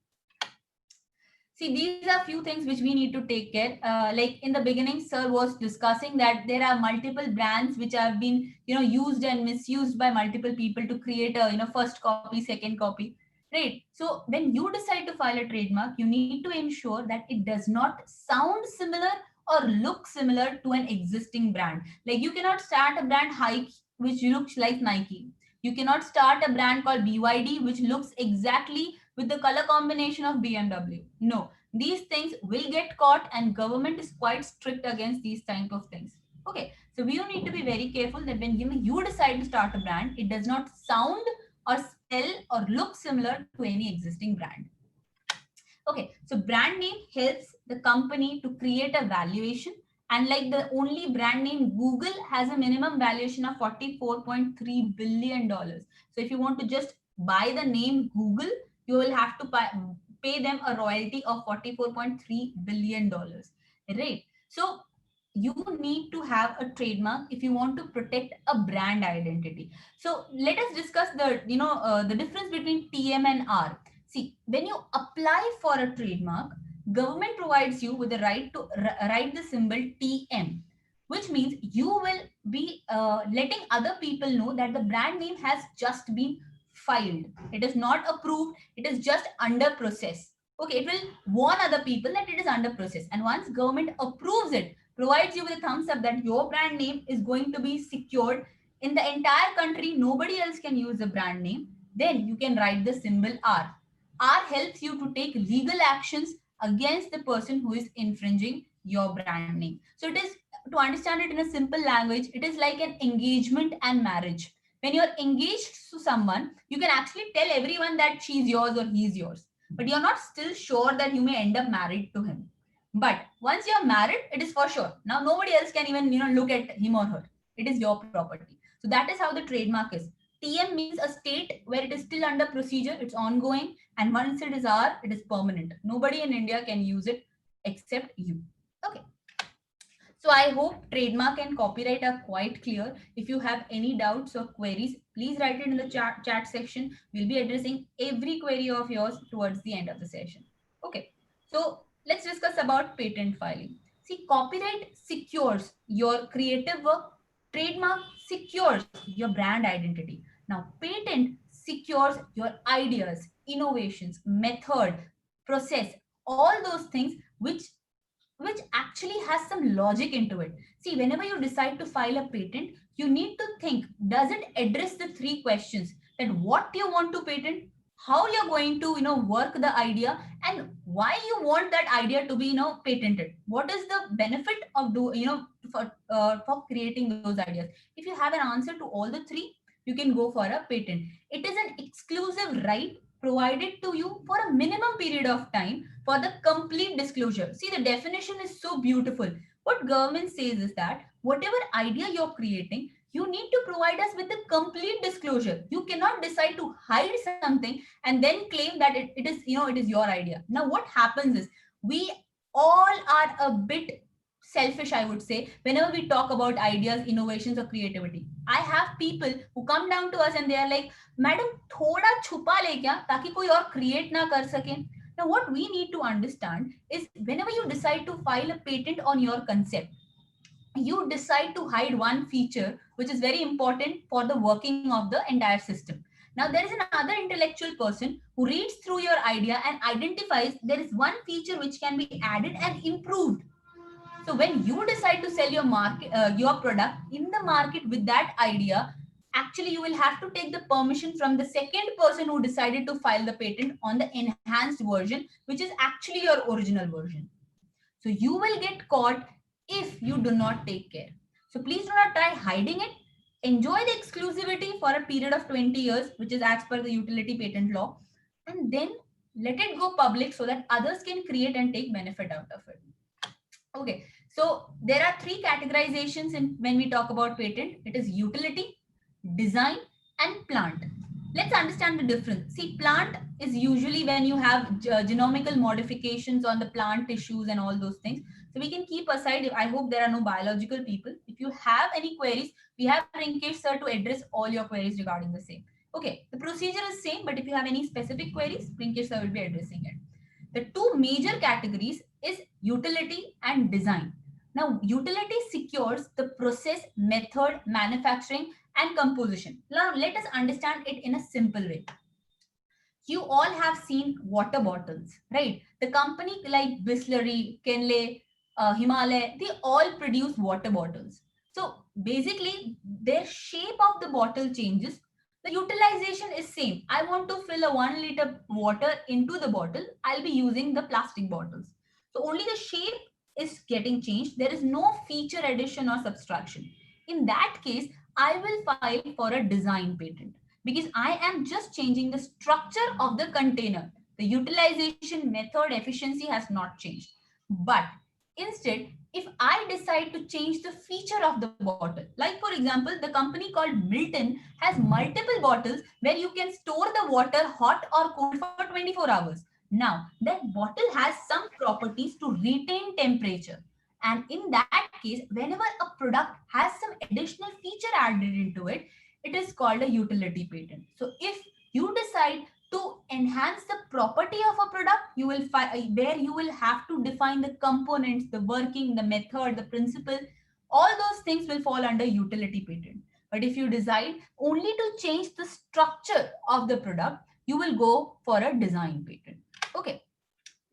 See, these are few things which we need to take care. Like in the beginning, sir was discussing that there are multiple brands which have been, used and misused by multiple people to create a, first copy, second copy, right? So when you decide to file a trademark, you need to ensure that it does not sound similar or look similar to an existing brand. Like you cannot start a brand Hike which looks like Nike. You cannot start a brand called BYD which looks exactly with the color combination of BMW. No, these things will get caught, and government is quite strict against these type of things. Okay, so we need to be very careful that when you decide to start a brand, it does not sound or spell or look similar to any existing brand. Okay, so brand name helps the company to create a valuation. And like the only brand name, Google has a minimum valuation of $44.3 billion. So if you want to just buy the name Google, you will have to pay them a royalty of $44.3 billion. Right? So you need to have a trademark if you want to protect a brand identity. So let us discuss the difference between TM and R. See, when you apply for a trademark, government provides you with the right to write the symbol TM, which means you will be letting other people know that the brand name has just been filed. It is not approved. It is just under process. Okay, it will warn other people that it is under process. And once government approves it, provides you with a thumbs up that your brand name is going to be secured in the entire country, nobody else can use the brand name, then you can write the symbol R. R helps you to take legal actions against the person who is infringing your brand name. So it is, to understand it in a simple language, it is like an engagement and marriage. When you're engaged to someone, you can actually tell everyone that she's yours or he's yours, but you're not still sure that you may end up married to him. But once you're married, it is for sure. Now nobody else can even look at him or her. It is your property. So that is how the trademark is. TM means a state where it is still under procedure, it's ongoing, and once it is R, it is permanent. Nobody in India can use it except you. Okay. So I hope trademark and copyright are quite clear. If you have any doubts or queries, please write it in the chat section. We'll be addressing every query of yours towards the end of the session. Okay. So let's discuss about patent filing. See, copyright secures your creative work. Trademark secures your brand identity. Now, patent secures your ideas, innovations, method, process, all those things which actually has some logic into it. See, whenever you decide to file a patent, you need to think, does it address the three questions that what you want to patent, how you're going to, work the idea, and why you want that idea to be, patented. What is the benefit of for creating those ideas? If you have an answer to all the three, you can go for a patent. It is an exclusive right provided to you for a minimum period of time for the complete disclosure. See, the definition is so beautiful. What government says is that whatever idea you're creating, you need to provide us with a complete disclosure. You cannot decide to hide something and then claim that it is, it is your idea. Now, what happens is we all are a bit selfish, I would say, whenever we talk about ideas, innovations, or creativity. I have people who come down to us and they are like, Madam, thoda chupa le kya, taki koi aur create na kar sake. Now, what we need to understand is whenever you decide to file a patent on your concept, you decide to hide one feature which is very important for the working of the entire system. Now, there is another intellectual person who reads through your idea and identifies there is one feature which can be added and improved. So when you decide to sell your product in the market with that idea, actually you will have to take the permission from the second person who decided to file the patent on the enhanced version, which is actually your original version. So you will get caught if you do not take care. So please do not try hiding it. Enjoy the exclusivity for a period of 20 years, which is as per the utility patent law, and then let it go public so that others can create and take benefit out of it. Okay, so there are three categorizations when we talk about patent. It is utility, design, and plant. Let's understand the difference. See, plant is usually when you have genomical modifications on the plant tissues and all those things. So we can keep aside. I hope there are no biological people. If you have any queries, we have Rinkesh sir to address all your queries regarding the same. Okay, the procedure is same, but if you have any specific queries, Rinkesh sir will be addressing it. The two major categories is utility and design. Now, utility secures the process, method, manufacturing, and composition. Now, let us understand it in a simple way. You all have seen water bottles, right? The company like Bisleri, Kenley, Himalaya, they all produce water bottles. So basically, their shape of the bottle changes. The utilization is same. I want to fill a 1 liter water into the bottle. I'll be using the plastic bottles. So only the shape is getting changed. There is no feature addition or subtraction. In that case, I will file for a design patent because I am just changing the structure of the container. The utilization, method, efficiency has not changed. But instead, if I decide to change the feature of the bottle, like for example, the company called Milton has multiple bottles where you can store the water hot or cold for 24 hours. Now, that bottle has some properties to retain temperature. And in that case, whenever a product has some additional feature added into it, it is called a utility patent. So if you decide to enhance the property of a product, you will where you will have to define the components, the working, the method, the principle, all those things will fall under utility patent. But if you decide only to change the structure of the product, you will go for a design patent. Okay.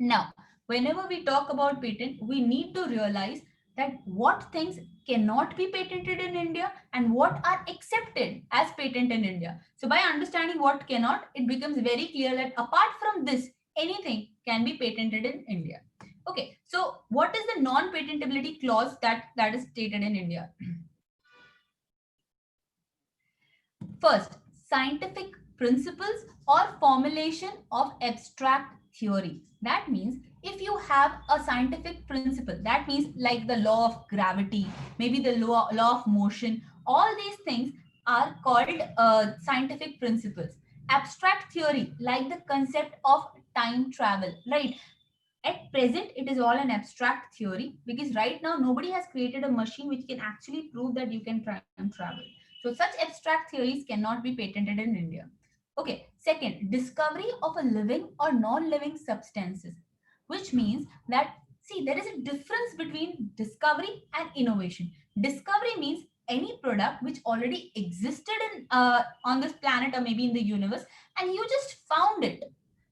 Now, whenever we talk about patent, we need to realize that what things cannot be patented in India and what are accepted as patent in India. So by understanding what cannot, it becomes very clear that apart from this, anything can be patented in India. Okay, so what is the non-patentability clause that is stated in India? First, scientific principles or formulation of abstract theory. That means if you have a scientific principle, that means like the law of gravity, maybe the law of motion, all these things are called scientific principles. Abstract theory, like the concept of time travel, right? At present, it is all an abstract theory because right now nobody has created a machine which can actually prove that you can time travel. So such abstract theories cannot be patented in India. Okay, second, discovery of a living or non-living substances, which means that, see, there is a difference between discovery and innovation. Discovery means any product which already existed in on this planet or maybe in the universe and you just found it.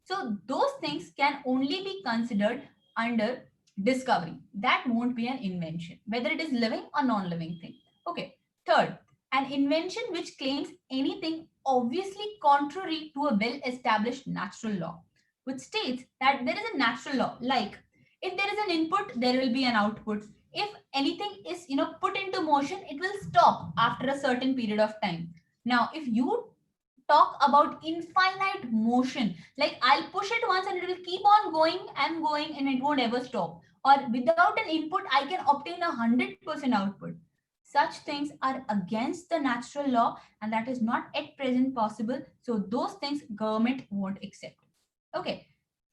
So those things can only be considered under discovery. That won't be an invention, whether it is living or non-living thing. Okay. Third, an invention which claims anything obviously contrary to a well-established natural law, which states that there is a natural law, like if there is an input, there will be an output. If anything is put into motion, it will stop after a certain period of time. Now, if you talk about infinite motion. Like I'll push it once and it will keep on going and going and it won't ever stop. Or without an input, I can obtain 100% output. Such things are against the natural law and that is not at present possible. So those things government won't accept. Okay.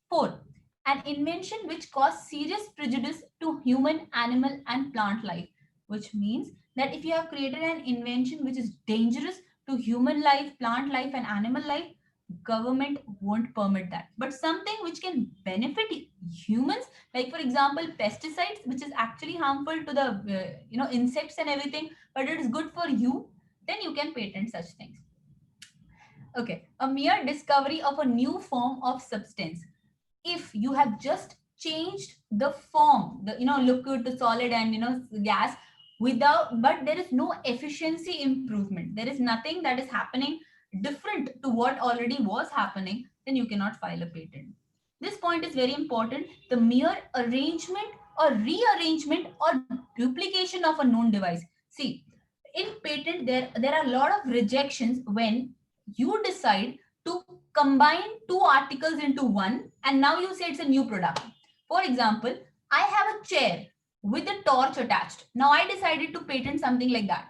4. An invention which caused serious prejudice to human, animal, and plant life, which means that if you have created an invention which is dangerous to human life, plant life, and animal life, government won't permit that. But something which can benefit humans, like for example, pesticides, which is actually harmful to the insects and everything, but it is good for you, then you can patent such things. Okay, a mere discovery of a new form of substance. If you have just changed the form, the liquid to solid and gas, without, but there is no efficiency improvement, there is nothing that is happening different to what already was happening, then you cannot file a patent. This point is very important. The mere arrangement or rearrangement or duplication of a known device. See, in patent there are a lot of rejections when you decide to combine two articles into one and now you say it's a new product. For example, I have a chair with a torch attached. Now I decided to patent something like that.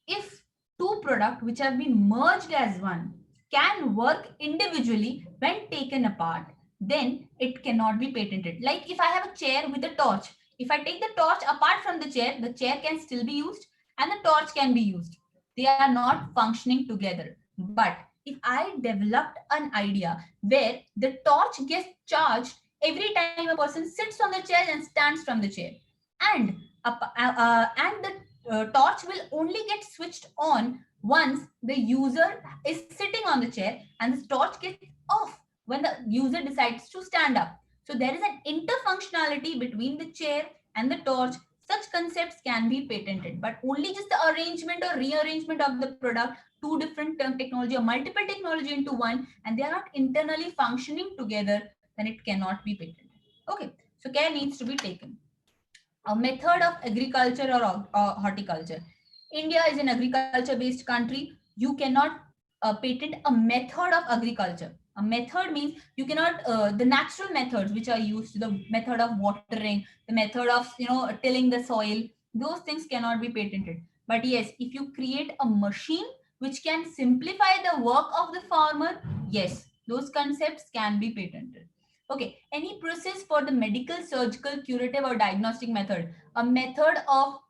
If two products which have been merged as one can work individually when taken apart, then it cannot be patented. Like if I have a chair with a torch, if I take the torch apart from the chair can still be used and the torch can be used. They are not functioning together. But if I developed an idea where the torch gets charged every time a person sits on the chair and stands from the chair, and the torch will only get switched on once the user is sitting on the chair and the torch gets off when the user decides to stand up. So there is an interfunctionality between the chair and the torch. Such concepts can be patented, but only just the arrangement or rearrangement of the product, two different technology or multiple technology into one, and they are not internally functioning together, then it cannot be patented. Okay, so care needs to be taken. A method of agriculture or horticulture. India is an agriculture based country. You cannot patent a method of agriculture. A method means you cannot, the natural methods which are used, the method of watering, the method of tilling the soil, those things cannot be patented. But yes, if you create a machine which can simplify the work of the farmer, yes, those concepts can be patented. Okay, any process for the medical, surgical, curative, or diagnostic method, a method of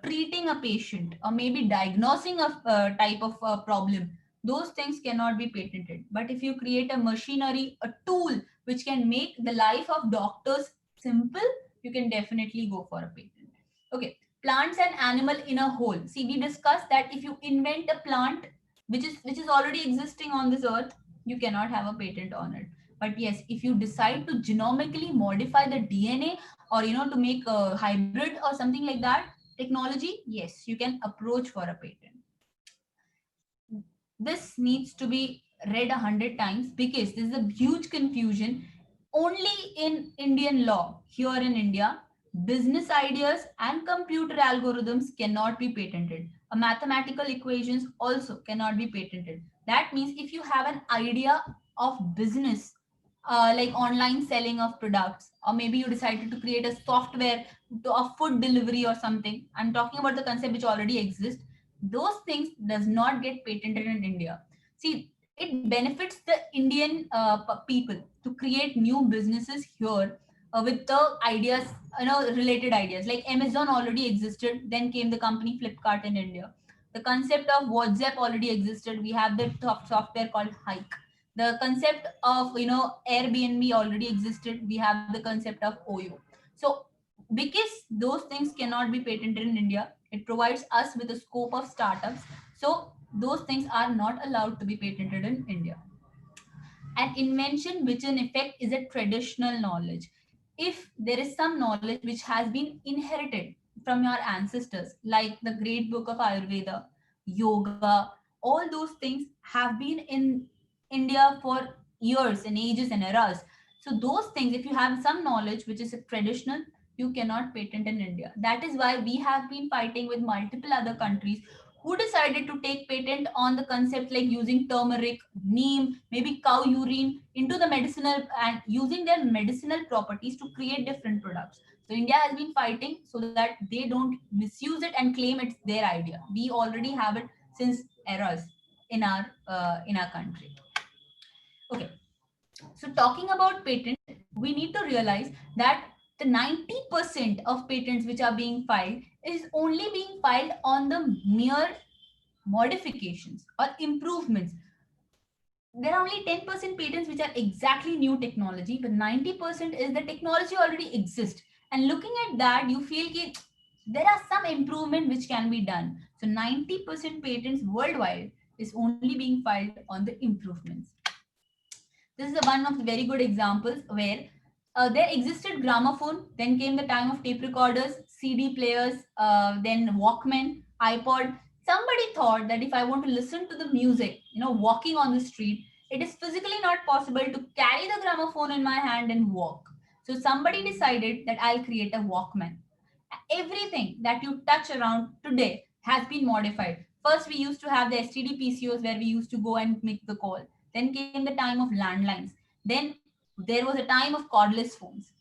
treating a patient or maybe diagnosing a type of problem, those things cannot be patented. But if you create a machinery, a tool which can make the life of doctors simple, you can definitely go for a patent. Okay, plants and animal in a whole. See, we discussed that if you invent a plant which is already existing on this earth, you cannot have a patent on it. But yes, if you decide to genomically modify the DNA or to make a hybrid or something like that technology, yes, you can approach for a patent. This needs to be read 100 times because there's a huge confusion. Only in Indian law, here in India, business ideas and computer algorithms cannot be patented. A mathematical equations also cannot be patented. That means if you have an idea of business, like online selling of products, or maybe you decided to create a software of food delivery or something, I'm talking about the concept which already exists, those things does not get patented in India. See, it benefits the Indian people to create new businesses here with the ideas, related ideas. Like Amazon already existed, then came the company Flipkart in India. The concept of WhatsApp already existed. We have the software called Hike. The concept of Airbnb already existed. We have the concept of Oyo. So because those things cannot be patented in India, it provides us with a scope of startups. So those things are not allowed to be patented in India. An invention which in effect is a traditional knowledge. If there is some knowledge which has been inherited from your ancestors, like the great book of Ayurveda, yoga, all those things have been in India for years and ages and eras. So those things, if you have some knowledge which is a traditional, you cannot patent in India. That is why we have been fighting with multiple other countries who decided to take patent on the concept like using turmeric, neem, maybe cow urine into the medicinal and using their medicinal properties to create different products. So India has been fighting so that they don't misuse it and claim it's their idea. We already have it since eras in our country. Okay, so talking about patent, we need to realize that the 90% of patents which are being filed is only being filed on the mere modifications or improvements. There are only 10% patents which are exactly new technology, but 90% is the technology already exists. And looking at that, you feel that there are some improvement which can be done. So 90% patents worldwide is only being filed on the improvements. This is one of the very good examples where there existed gramophone, then came the time of tape recorders, CD players, then Walkman, iPod. Somebody thought that if I want to listen to the music, walking on the street, it is physically not possible to carry the gramophone in my hand and walk. So somebody decided that I'll create a Walkman. Everything that you touch around today has been modified. First, we used to have the STD PCOs where we used to go and make the call. Then came the time of landlines. Then there was a time of cordless phones.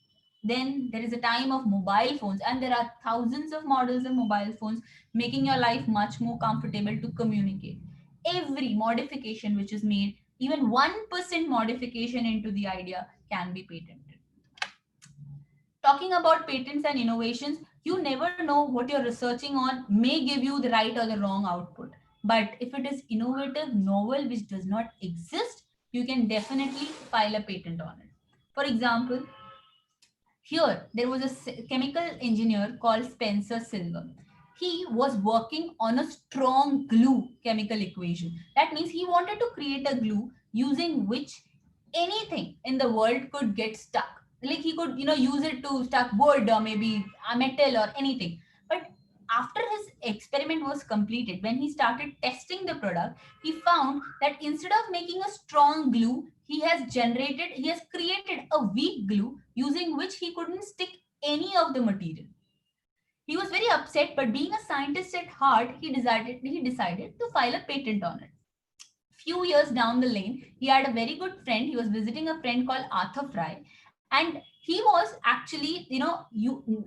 Then there is a time of mobile phones, and there are thousands of models of mobile phones, making your life much more comfortable to communicate. Every modification which is made, even 1% modification into the idea, can be patented. Talking about patents and innovations, you never know what you're researching on may give you the right or the wrong output. But if it is innovative, novel, which does not exist, you can definitely file a patent on it. For example, here there was a chemical engineer called Spencer Silver. He was working on a strong glue chemical equation. That means he wanted to create a glue using which anything in the world could get stuck. Like he could, use it to stuck wood or maybe a metal or anything. But after his experiment was completed, when he started testing the product, he found that instead of making a strong glue, he has created a weak glue using which he couldn't stick any of the material. He was very upset, but being a scientist at heart, he decided to file a patent on it. Few years down the lane, he had a very good friend. He was visiting a friend called Arthur Fry, and he was actually,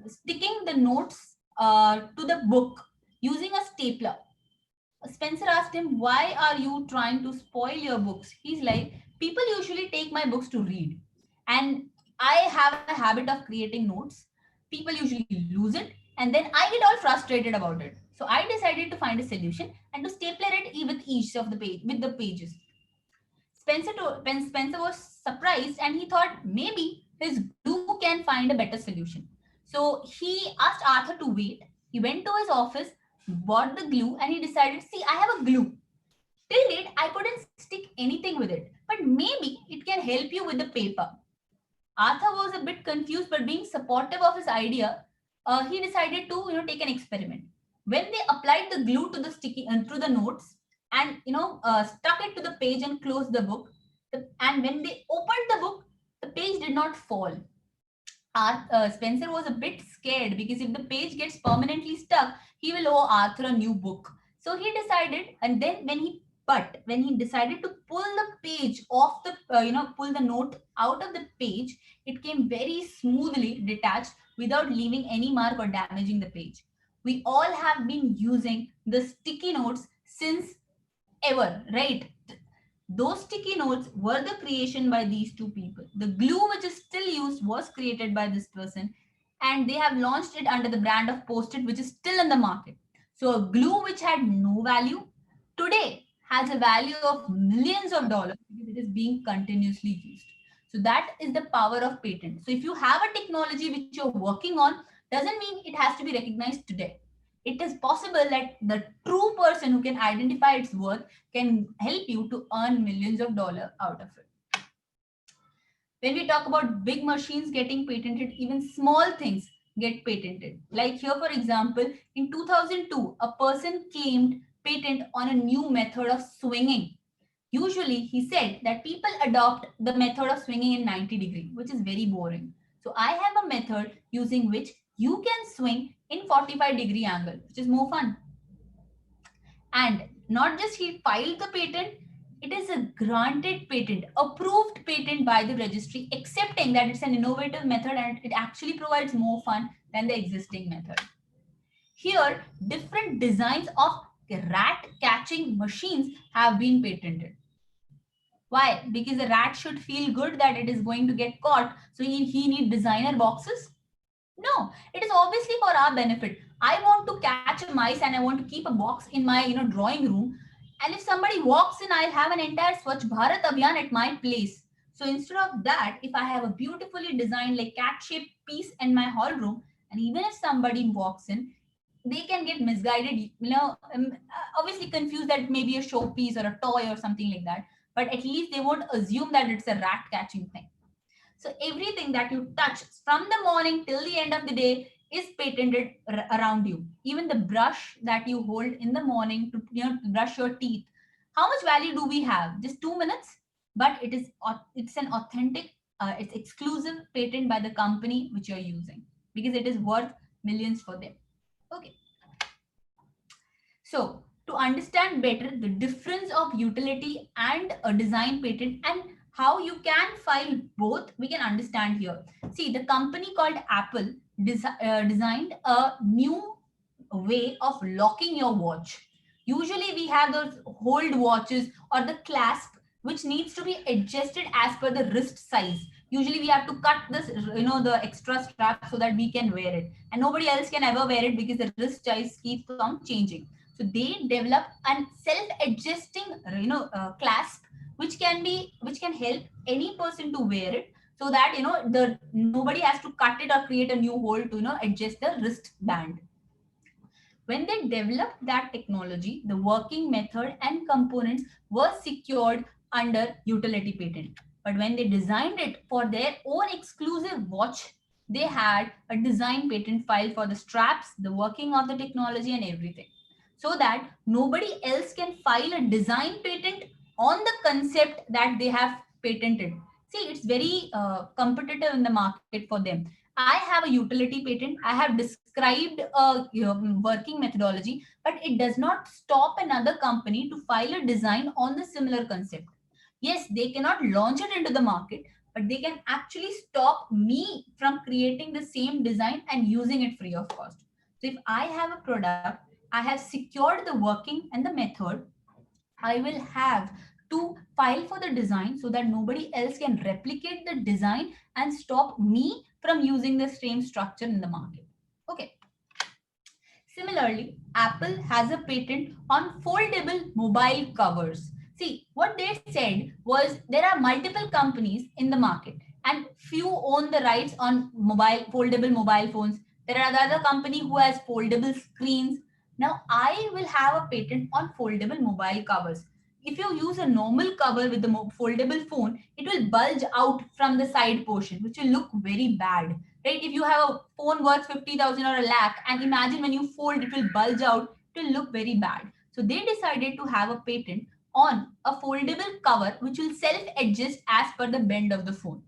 sticking the notes to the book using a stapler. Spencer asked him, "Why are you trying to spoil your books?" He's like, "People usually take my books to read, and I have a habit of creating notes. People usually lose it, and then I get all frustrated about it. So I decided to find a solution and to stapler it with each of the page with the pages." Spencer was surprised and he thought maybe his glue can find a better solution. So he asked Arthur to wait. He went to his office, bought the glue, and he decided, "See, I have a glue. Till date, I couldn't stick anything with it, but maybe it can help you with the paper." Arthur was a bit confused, but being supportive of his idea, he decided to take an experiment. When they applied the glue to the sticky through the notes and stuck it to the page and closed the book, and when they opened the book, the page did not fall. Spencer was a bit scared because if the page gets permanently stuck, he will owe Arthur a new book. So he decided, and then when he decided to pull the page off the, pull the note out of the page, it came very smoothly detached without leaving any mark or damaging the page. We all have been using the sticky notes since ever, right? Those sticky notes were the creation by these two people. The glue which is still used was created by this person, and they have launched it under the brand of Post-it, which is still in the market. So a glue which had no value today has a value of millions of dollars because it is being continuously used. So that is the power of patent. So if you have a technology which you're working on, doesn't mean it has to be recognized today. It is possible that the true person who can identify its worth can help you to earn millions of dollars out of it. When we talk about big machines getting patented, even small things get patented. Like here, for example, in 2002, a person claimed patent on a new method of swinging. Usually, he said that people adopt the method of swinging in 90 degree, which is very boring. So I have a method using which you can swing in 45-degree angle, which is more fun. And not just he filed the patent, it is a granted patent, approved patent by the registry, accepting that it's an innovative method and it actually provides more fun than the existing method. Here, different designs of rat catching machines have been patented. Why? Because the rat should feel good that it is going to get caught. So he need designer boxes? No, it is obviously for our benefit. I want to catch a mice and I want to keep a box in my drawing room. And if somebody walks in, I'll have an entire Swachh Bharat Abhiyan at my place. So instead of that, if I have a beautifully designed like cat-shaped piece in my hall room, and even if somebody walks in, they can get misguided, obviously confused that it may be a showpiece or a toy or something like that. But at least they won't assume that it's a rat catching thing. So everything that you touch from the morning till the end of the day is patented around you. Even the brush that you hold in the morning to brush your teeth. How much value do we have? Just 2 minutes, but it's an authentic, it's exclusive patent by the company which you're using because it is worth millions for them. Okay. So to understand better the difference of utility and a design patent and how you can file both, we can understand here. See, the company called Apple designed a new way of locking your watch. Usually we have those hold watches or the clasp which needs to be adjusted as per the wrist size. Usually we have to cut this, the extra strap so that we can wear it. And nobody else can ever wear it because the wrist size keeps on changing. So they developed a self-adjusting, clasp which can help any person to wear it, so that nobody has to cut it or create a new hole to adjust the wristband. When they developed that technology, the working method and components were secured under utility patent. But when they designed it for their own exclusive watch, they had a design patent filed for the straps, the working of the technology and everything. So that nobody else can file a design patent on the concept that they have patented. See, it's very competitive in the market for them. I have a utility patent. I have described a working methodology, but it does not stop another company to file a design on the similar concept. Yes, they cannot launch it into the market, but they can actually stop me from creating the same design and using it free of cost. So if I have a product, I have secured the working and the method, I will have to file for the design so that nobody else can replicate the design and stop me from using the same structure in the market. Okay. Similarly, Apple has a patent on foldable mobile covers. See, what they said was there are multiple companies in the market and few own the rights on foldable mobile phones. There are the other company who has foldable screens. Now I will have a patent on foldable mobile covers. If you use a normal cover with the foldable phone, it will bulge out from the side portion, which will look very bad. Right? If you have a phone worth 50,000 or a lakh, and imagine when you fold, it will bulge out, it will look very bad. So they decided to have a patent on a foldable cover which will self-adjust as per the bend of the phone.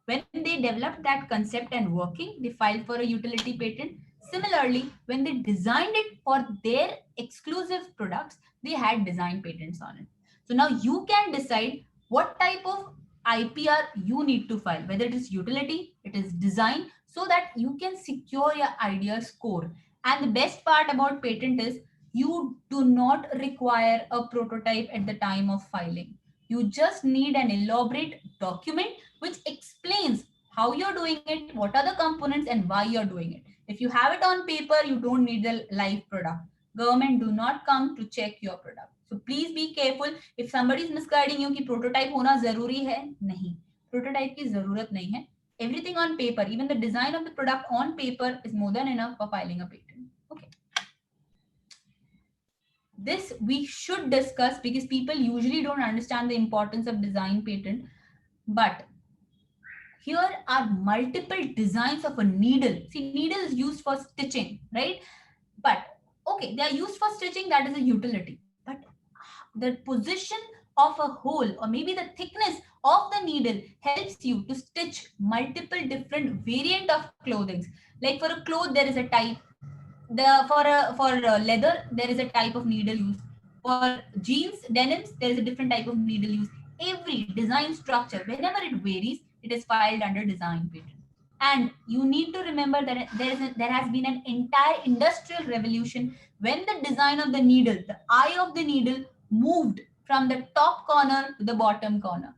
When they developed that concept and working, they filed for a utility patent. Similarly, when they designed it for their exclusive products, they had design patents on it. So now you can decide what type of IPR you need to file, whether it is utility, it is design, so that you can secure your ideas core. And the best part about patent is you do not require a prototype at the time of filing. You just need an elaborate document which explains how you're doing it, what are the components and why you're doing it. If you have it on paper, you don't need the live product. Government do not come to check your product. So please be careful. If somebody is misguiding you कि prototype होना जरूरी है, नहीं. Prototype की जरूरत नहीं है. Everything on paper, even the design of the product on paper is more than enough for filing a patent. Okay. This we should discuss because people usually don't understand the importance of design patent. But here are multiple designs of a needle. See, needle is used for stitching, right? But okay, they are used for stitching, that is a utility. But the position of a hole or maybe the thickness of the needle helps you to stitch multiple different variant of clothing. Like for a cloth, there is a type. For leather, there is a type of needle used. For jeans, denims, there is a different type of needle used. Every design structure, whenever it varies, it is filed under design patent. And you need to remember that there has been an entire industrial revolution when the design of the needle, the eye of the needle, moved from the top corner to the bottom corner.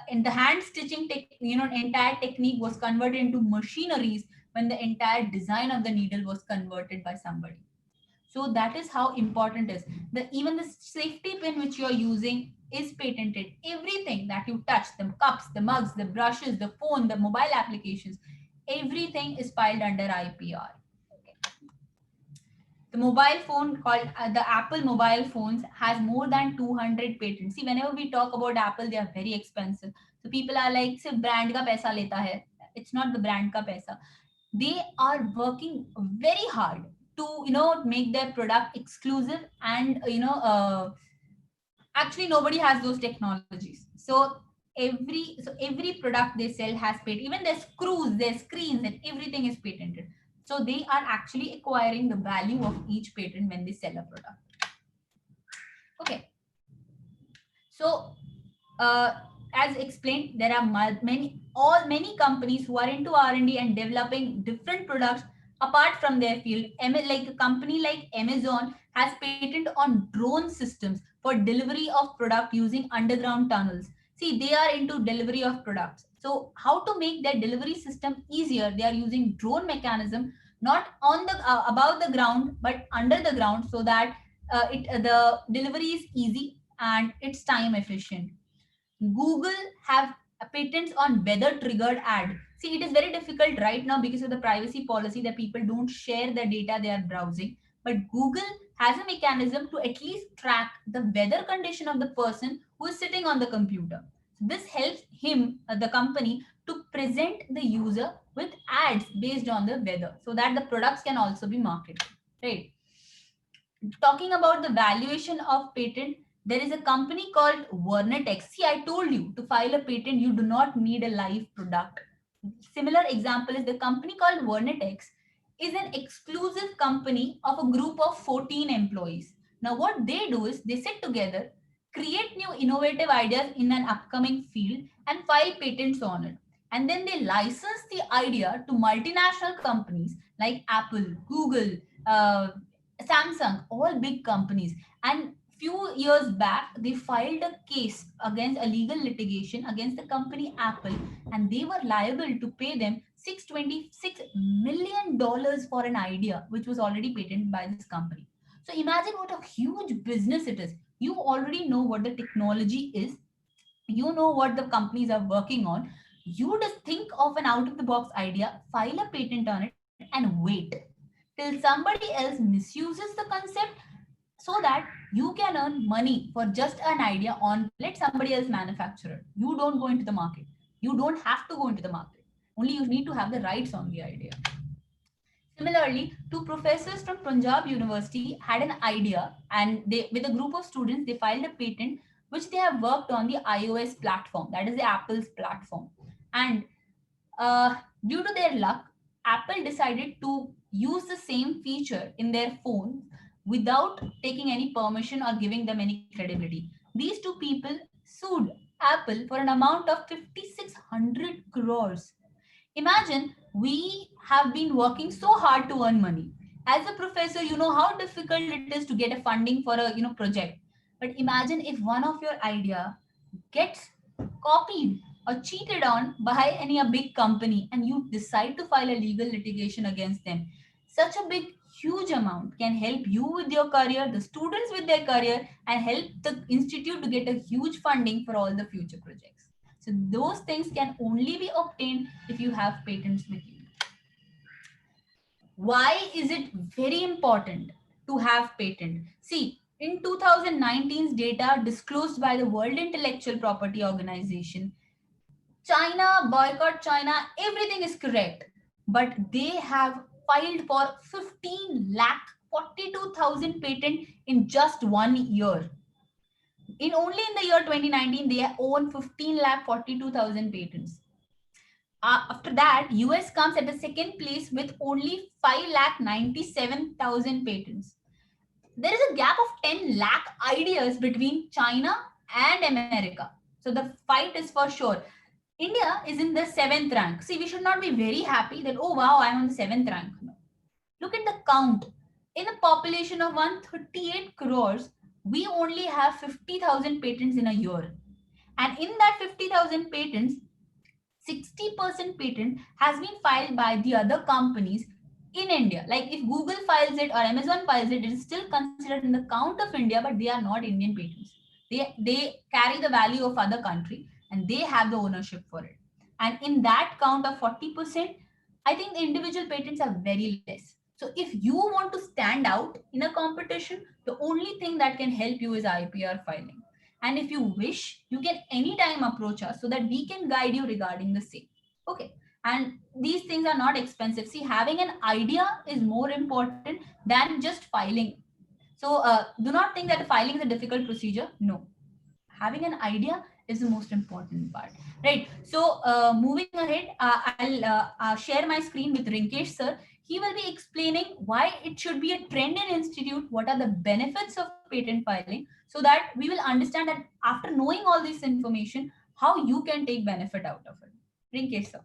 In the hand stitching entire technique was converted into machineries when the entire design of the needle was converted by somebody. So that is how important it is. Even the safety pin which you are using is patented. Everything that you touch, the cups, the mugs, the brushes, the phone, the mobile applications, everything is filed under IPR. The mobile phone called the Apple mobile phones has more than 200 patents. See, whenever we talk about Apple, they are very expensive. So people are like, "Sir, brand ka paisa leta hai." It's not the brand ka paisa. They are working very hard to make their product exclusive, and actually nobody has those technologies. So every product they sell has patent. Even their screws, their screens, and everything is patented. So they are actually acquiring the value of each patent when they sell a product. Okay. So as explained, there are many companies who are into R&D and developing different products apart from their field. Like a company like Amazon has patent on drone systems for delivery of product using underground tunnels. See, they are into delivery of products. So how to make their delivery system easier? They are using drone mechanism, not on the above the ground, but under the ground, so that the delivery is easy and it's time efficient. Google have patents on weather triggered ad. See, it is very difficult right now because of the privacy policy that people don't share the data they are browsing. But Google has a mechanism to at least track the weather condition of the person who is sitting on the computer. So this helps him, the company, to present the user with ads based on the weather, so that the products can also be marketed. Right. Talking about the valuation of patent, there is a company called Vernetex. See, I told you to file a patent, you do not need a live product. Similar example is the company called Vernetex is an exclusive company of a group of 14 employees. Now, what they do is they sit together, create new innovative ideas in an upcoming field, and file patents on it. And then they license the idea to multinational companies like Apple, Google, uh, Samsung, all big companies. And few years back, they filed a case against a legal litigation against the company Apple, and they were liable to pay them $626 million for an idea which was already patented by this company. So imagine what a huge business it is. You already know what the technology is, you know what the companies are working on. You just think of an out of the box idea, file a patent on it, and wait till somebody else misuses the concept, so that you can earn money for just an idea on, let somebody else manufacture it. You don't go into the market. You don't have to go into the market. Only you need to have the rights on the idea. Similarly, two professors from Punjab University had an idea, and they, with a group of students, they filed a patent which they have worked on the iOS platform, that is the Apple's platform. And due to their luck, Apple decided to use the same feature in their phone without taking any permission or giving them any credibility. These two people sued Apple for an amount of 5,600 crores. Imagine, we have been working so hard to earn money. As a professor, you know how difficult it is to get a funding for a project. But imagine if one of your idea gets copied or cheated on by any a big company, and you decide to file a legal litigation against them. Such a big, huge amount can help you with your career, the students with their career, and help the institute to get a huge funding for all the future projects. So those things can only be obtained if you have patents with you. Why is it very important to have patent? See, in 2019's data disclosed by the World Intellectual Property Organization, China, boycott China, everything is correct. But they have filed for 15 lakh 42,000 patent in just 1 year. Only in the year 2019, they own 15 lakh 42,000 patents. After that, US comes at the second place with only 5 lakh 97,000 patents. there is a gap of 10 lakh ideas between China and America. So the fight is for sure. India is in the 7th rank. See, we should not be very happy that, oh wow, I'm on the 7th rank. No. Look at the count. In a population of 138 crores, we only have 50,000 patents in a year. And in that 50,000 patents, 60% patent has been filed by the other companies in India. Like if Google files it or Amazon files it, it is still considered in the count of India, but they are not Indian patents. They carry the value of other country and they have the ownership for it. And in that count of 40%, I think the individual patents are very less. So if you want to stand out in a competition, the only thing that can help you is IPR filing. And if you wish, you can anytime approach us so that we can guide you regarding the same. Okay. And these things are not expensive. See, having an idea is more important than just filing. So do not think that filing is a difficult procedure. No. Having an idea is the most important part, right? So moving ahead, I'll share my screen with Rinkesh sir. He will be explaining why it should be a trend in institute, what are the benefits of patent filing, so that we will understand that after knowing all this information, how you can take benefit out of it. Rinkesh sir.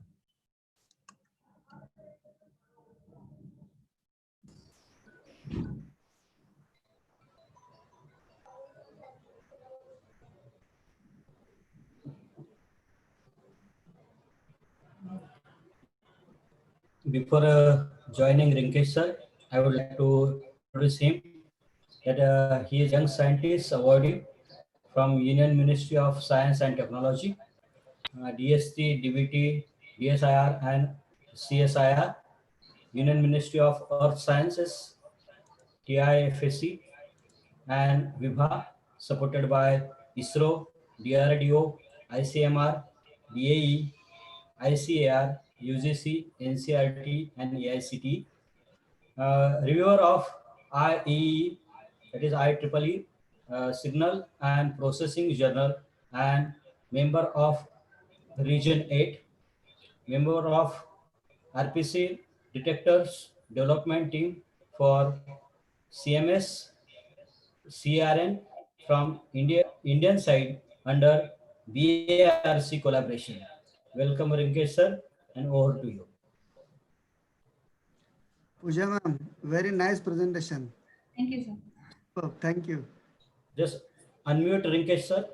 Before joining Rinkesh sir, I would like to introduce him that he is young scientist awardee from Union Ministry of Science and Technology, DST, DBT, DSIR, and CSIR, Union Ministry of Earth Sciences, TIFSC, and Vibha, supported by ISRO, DRDO, ICMR, BAE, ICAR, UGC, NCRT, and AICT. Reviewer of IEE, that is IEEE, Signal and Processing Journal, and member of Region 8, member of RPC Detectors Development Team for CMS, CRN from Indian side under BARC collaboration. Welcome Rinkesh sir, and over to you. Pooja ma'am, very nice presentation. Thank you, sir. Oh, thank you. Just unmute Rinkesh sir.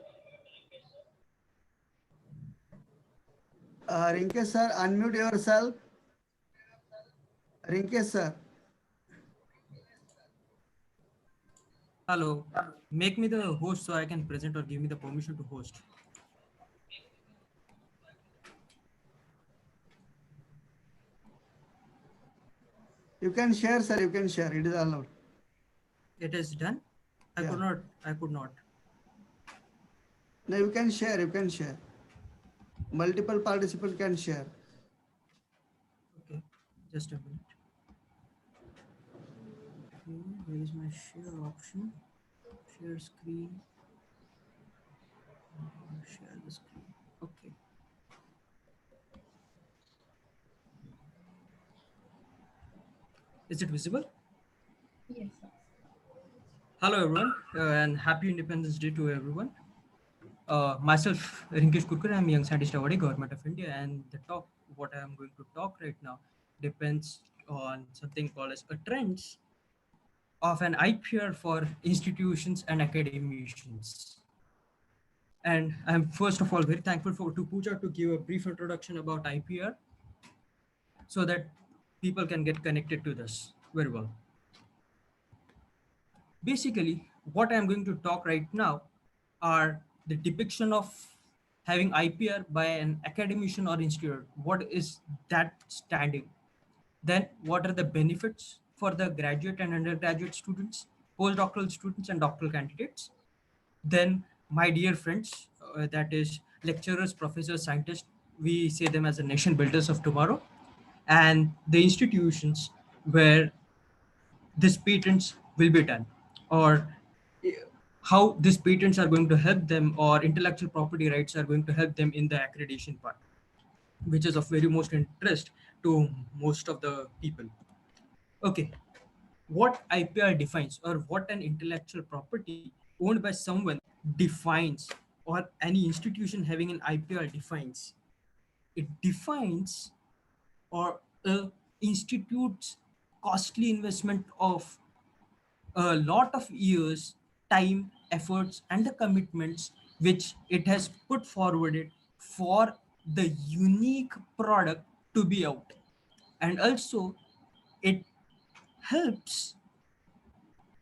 Rinkesh sir, unmute yourself. Rinkesh sir. Hello, make me the host so I can present, or give me the permission to host. You can share, sir. You can share. It is allowed. It is done. I Yeah. could not. No, you can share. You can share. Multiple participants can share. Okay, just a minute. Okay, where is my share option? Share screen. Share the screen. Okay. Is it visible? Yes, sir. Hello, everyone, and happy Independence Day to everyone. Myself, Rinkesh Kurkure, I'm a young scientist awardee, Government of India, and what I am going to talk right now depends on something called as a trends of an IPR for institutions and academicians. And I'm first of all very thankful to Pooja to give a brief introduction about IPR so that people can get connected to this very well. Basically, what I'm going to talk right now are the depiction of having IPR by an academician or institute. What is that standing? Then what are the benefits for the graduate and undergraduate students, postdoctoral students and doctoral candidates? Then my dear friends, that is lecturers, professors, scientists, we say them as the nation builders of tomorrow, and the institutions where these patents will be done, or how these patents are going to help them, or intellectual property rights are going to help them in the accreditation part, which is of very most interest to most of the people. Okay, what IPR defines, or what an intellectual property owned by someone defines, or any institution having an IPR defines. It defines or institutes costly investment of a lot of years, time, efforts, and the commitments which it has put forwarded for the unique product to be out. And also, it helps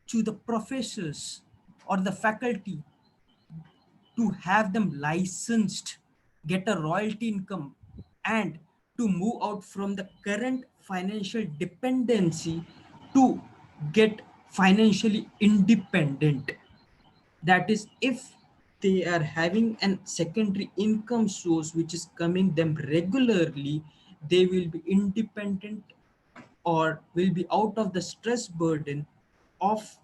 to the professors or the faculty to have them licensed, get a royalty income, and to move out from the current financial dependency to get financially independent. That is, if they are having a secondary income source which is coming them regularly, they will be independent or will be out of the stress burden of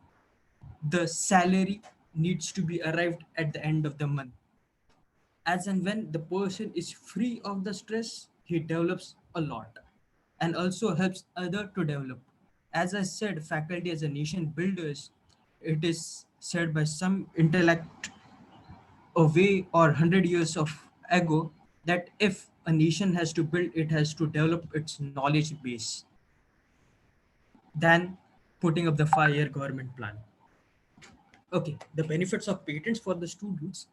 the salary needs to be arrived at the end of the month. As and when the person is free of the stress, he develops a lot and also helps other to develop. As I said, faculty as a nation builders, it is said by some intellect away or 100 years of ago that if a nation has to build, it has to develop its knowledge base than putting up the 5-year government plan. Okay, the benefits of patents for the students,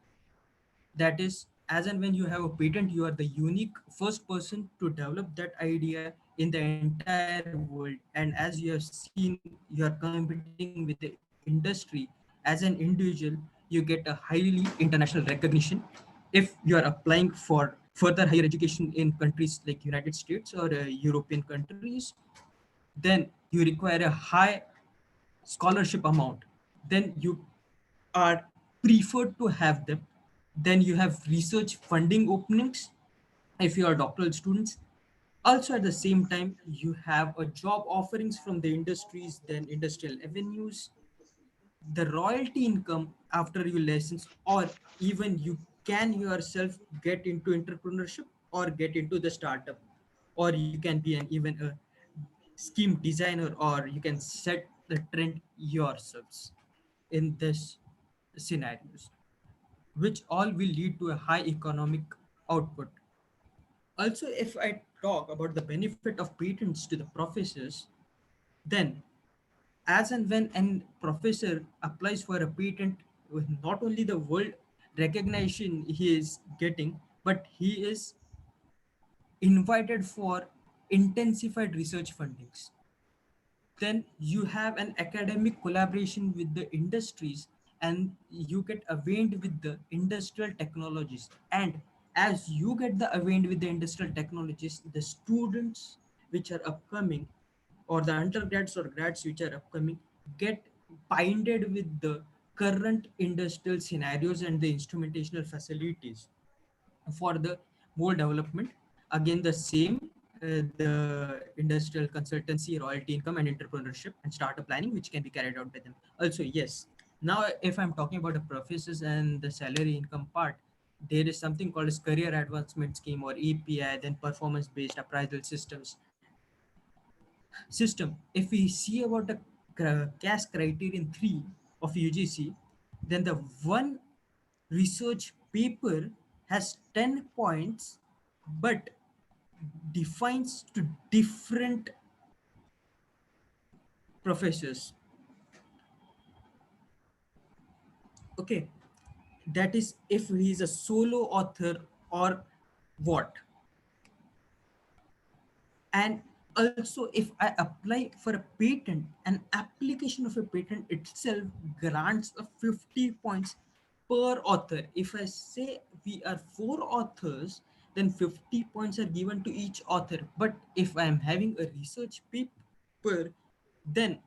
that is, as and when you have a patent, you are the unique first person to develop that idea in the entire world. And as you have seen, you are competing with the industry. As an individual, you get a highly international recognition. If you are applying for further higher education in countries like United States or European countries, then you require a high scholarship amount, then you are preferred to have them. Then you have research funding openings if you are doctoral students. Also, at the same time, you have a job offerings from the industries, then industrial avenues, the royalty income after your lessons, or even you can yourself get into entrepreneurship or get into the startup, or you can be an even a scheme designer, or you can set the trend yourselves in this scenarios, which all will lead to a high economic output. Also, if I talk about the benefit of patents to the professors, then as and when an professor applies for a patent, with not only the world recognition he is getting, but he is invited for intensified research fundings. Then you have an academic collaboration with the industries, and you get acquainted with the industrial technologies. And as you get the acquainted with the industrial technologies, the students which are upcoming, or the undergrads or grads which are upcoming, get binded with the current industrial scenarios and the instrumentational facilities for the more development. Again, the same, the industrial consultancy, royalty income, and entrepreneurship and startup planning, which can be carried out by them. Also, yes. Now, if I'm talking about the professors and the salary income part, there is something called as career advancement scheme, or EPI, then performance based appraisal system. If we see about the CAS criterion 3 of UGC, then the one research paper has 10 points but defines to different professors. Okay, that is if he is a solo author or what. And also, if I apply for a patent, an application of a patent itself grants a 50 points per author. If I say we are 4 authors, then 50 points are given to each author. But if I am having a research paper, then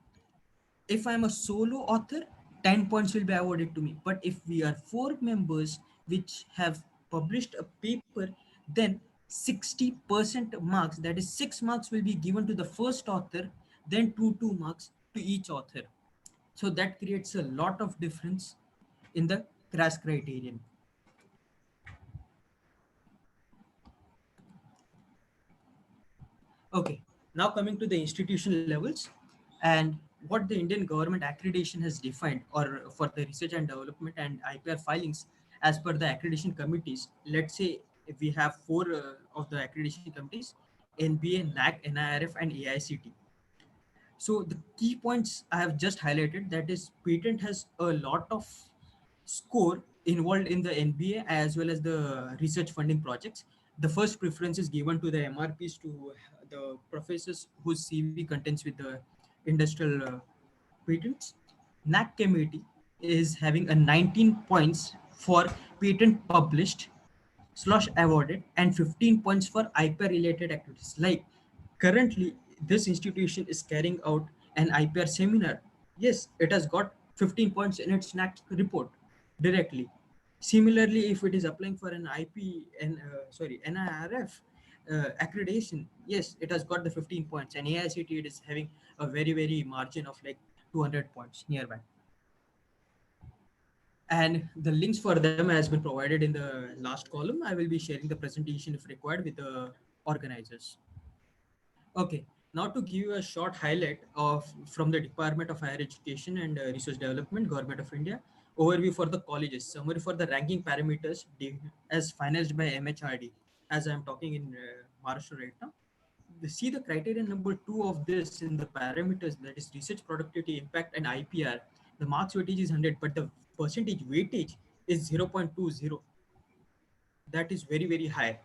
if I'm a solo author, 10 points will be awarded to me. But if we are 4 members which have published a paper, then 60% marks, that is 6 marks, will be given to the first author, then 2 marks to each author. So that creates a lot of difference in the CRAS criterion. Okay, now coming to the institutional levels, and what the Indian government accreditation has defined, or for the research and development and IPR filings, as per the accreditation committees. Let's say if we have four of the accreditation committees: NBA, NAC, NIRF, and AICT. So the key points I have just highlighted, that is, patent has a lot of score involved in the NBA as well as the research funding projects. The first preference is given to the MRPs, to the professors whose CV contains with the industrial patents. NAC committee is having a 19 points for patent published slash awarded, and 15 points for IPR related activities. Like currently, this institution is carrying out an IPR seminar. Yes, it has got 15 points in its NAC report directly. Similarly, if it is applying for an NIRF accreditation, yes, it has got the 15 points, and AICT it is having a very margin of like 200 points nearby. And the links for them has been provided in the last column. I will be sharing the presentation if required with the organizers. Okay, now to give you a short highlight of from the Department of Higher Education and Research Development, Government of India, overview for the colleges, summary for the ranking parameters as financed by MHRD, as I am talking in Maharashtra right now. See the criteria number 2 of this in the parameters, that is research productivity, impact, and IPR. The marks weightage is 100, but the percentage weightage is 0.20. That is very high.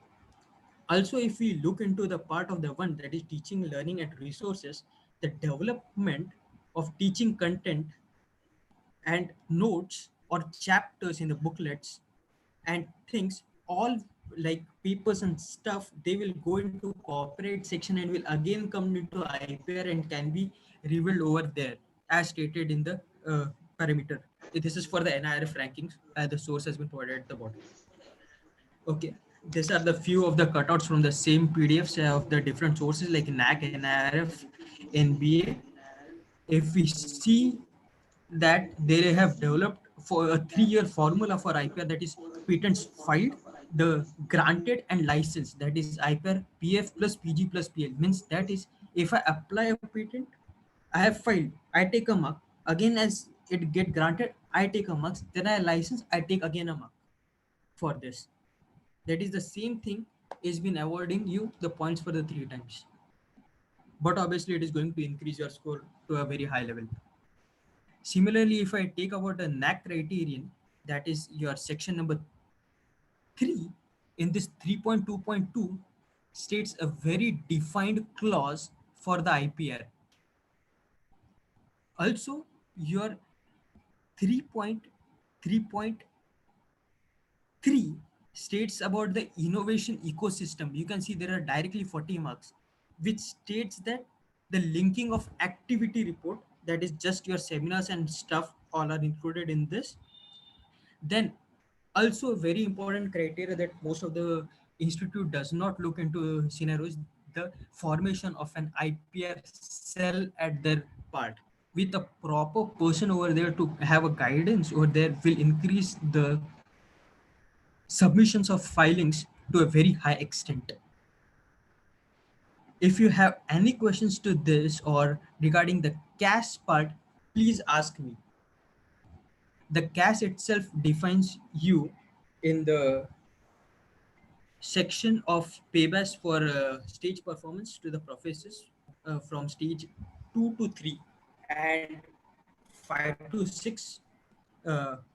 Also, if we look into the part of the one that is teaching, learning, and resources, the development of teaching content and notes or chapters in the booklets and things, all like papers and stuff, they will go into copyright section and will again come into IPR and can be revealed over there as stated in the parameter. This is for the NIRF rankings. The source has been provided at the bottom. Okay, these are the few of the cutouts from the same PDFs of the different sources like NAC, NIRF, NBA. If we see that they have developed for a 3-year formula for IPR, that is patents filed, the granted, and licensed, that is IPR PF plus PG plus PL, means that is if I apply a patent, I have filed, I take a mark, again as it get granted, I take a mark, then I license, I take again a mark for this. That is the same thing is been awarding you the points for the 3 times, but obviously it is going to increase your score to a very high level. Similarly, if I take about the NAC criterion, that is your section number 3, in this 3.2.2 states a very defined clause for the IPR. Also, your 3.3.3 states about the innovation ecosystem. You can see there are directly 40 marks, which states that the linking of activity report, that is just your seminars and stuff, all are included in this. Then also a very important criteria that most of the institute does not look into scenarios, the formation of an IPR cell at their part with a proper person over there to have a guidance over there will increase the submissions of filings to a very high extent. If you have any questions to this or regarding the CAS part, please ask me. The CAS itself defines you in the section of paybacks for stage performance to the professors from stage 2 to 3 and 5 to 6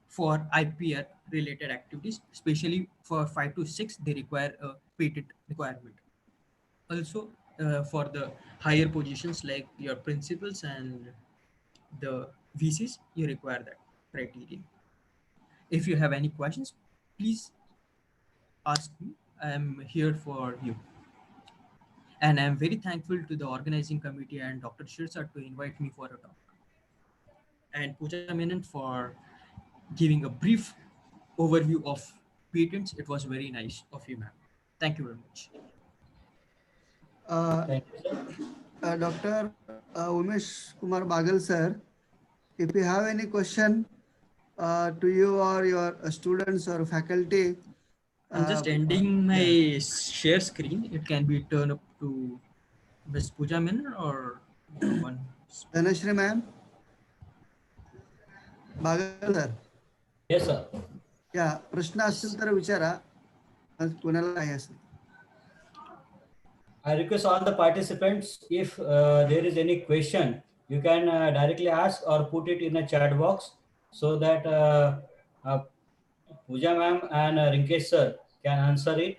for IPR related activities, especially for 5 to 6 they require a patent requirement. Also for the higher positions like your principals and the VCs, you require that criterion. If you have any questions, please ask me. I'm here for you. And I'm very thankful to the organizing committee and Dr. Shirsat to invite me for a talk. And Pooja Menon for giving a brief overview of patents. It was very nice of you, ma'am. Thank you very much. Thank you, sir. Dr. Umesh Kumar Bagal, sir, if you have any question to you or your students or faculty. I'm just ending my share screen. It can be turned up to Ms. Pooja Menon or the one Dhanashree ma'am, Bagal sir, Yes, sir. या प्रश्न असतील तर विचारा. कोणाला काही असेल. I request all the participants, if there is any question, you can directly ask or put it in a chat box so that uh, Pooja ma'am and Rinkesh sir can answer it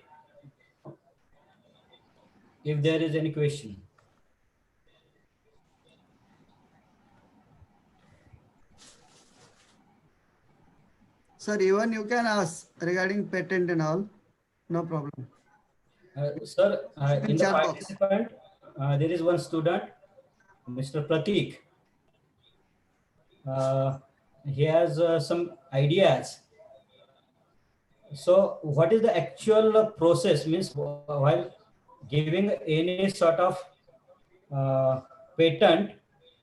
if there is any question. Sir, even you can ask regarding patent and all. No problem. Sir, In in the chat box. participant, there is one student, Mr. Pratik. He has some ideas. So, what is the actual process? Means while giving any sort of patent,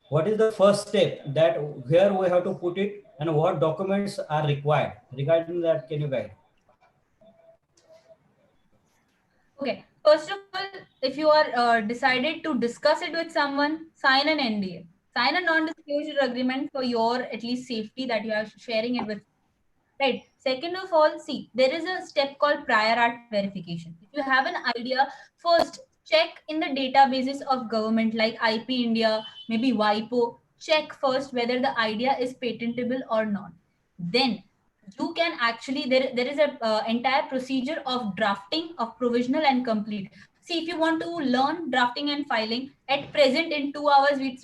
what is the first step that where we have to put it and what documents are required? Regarding that, can you guide? Okay. First of all, if you are decided to discuss it with someone, sign an NDA. Sign a non-disclosure agreement for your at least safety that you are sharing it with. Right. Second of all, see, there is a step called prior art verification. If you have an idea, first check in the databases of government like IP India, maybe WIPO. Check first whether the idea is patentable or not. Then you can actually there is a entire procedure of drafting of provisional and complete. See, if you want to learn drafting and filing at present in 2 hours, we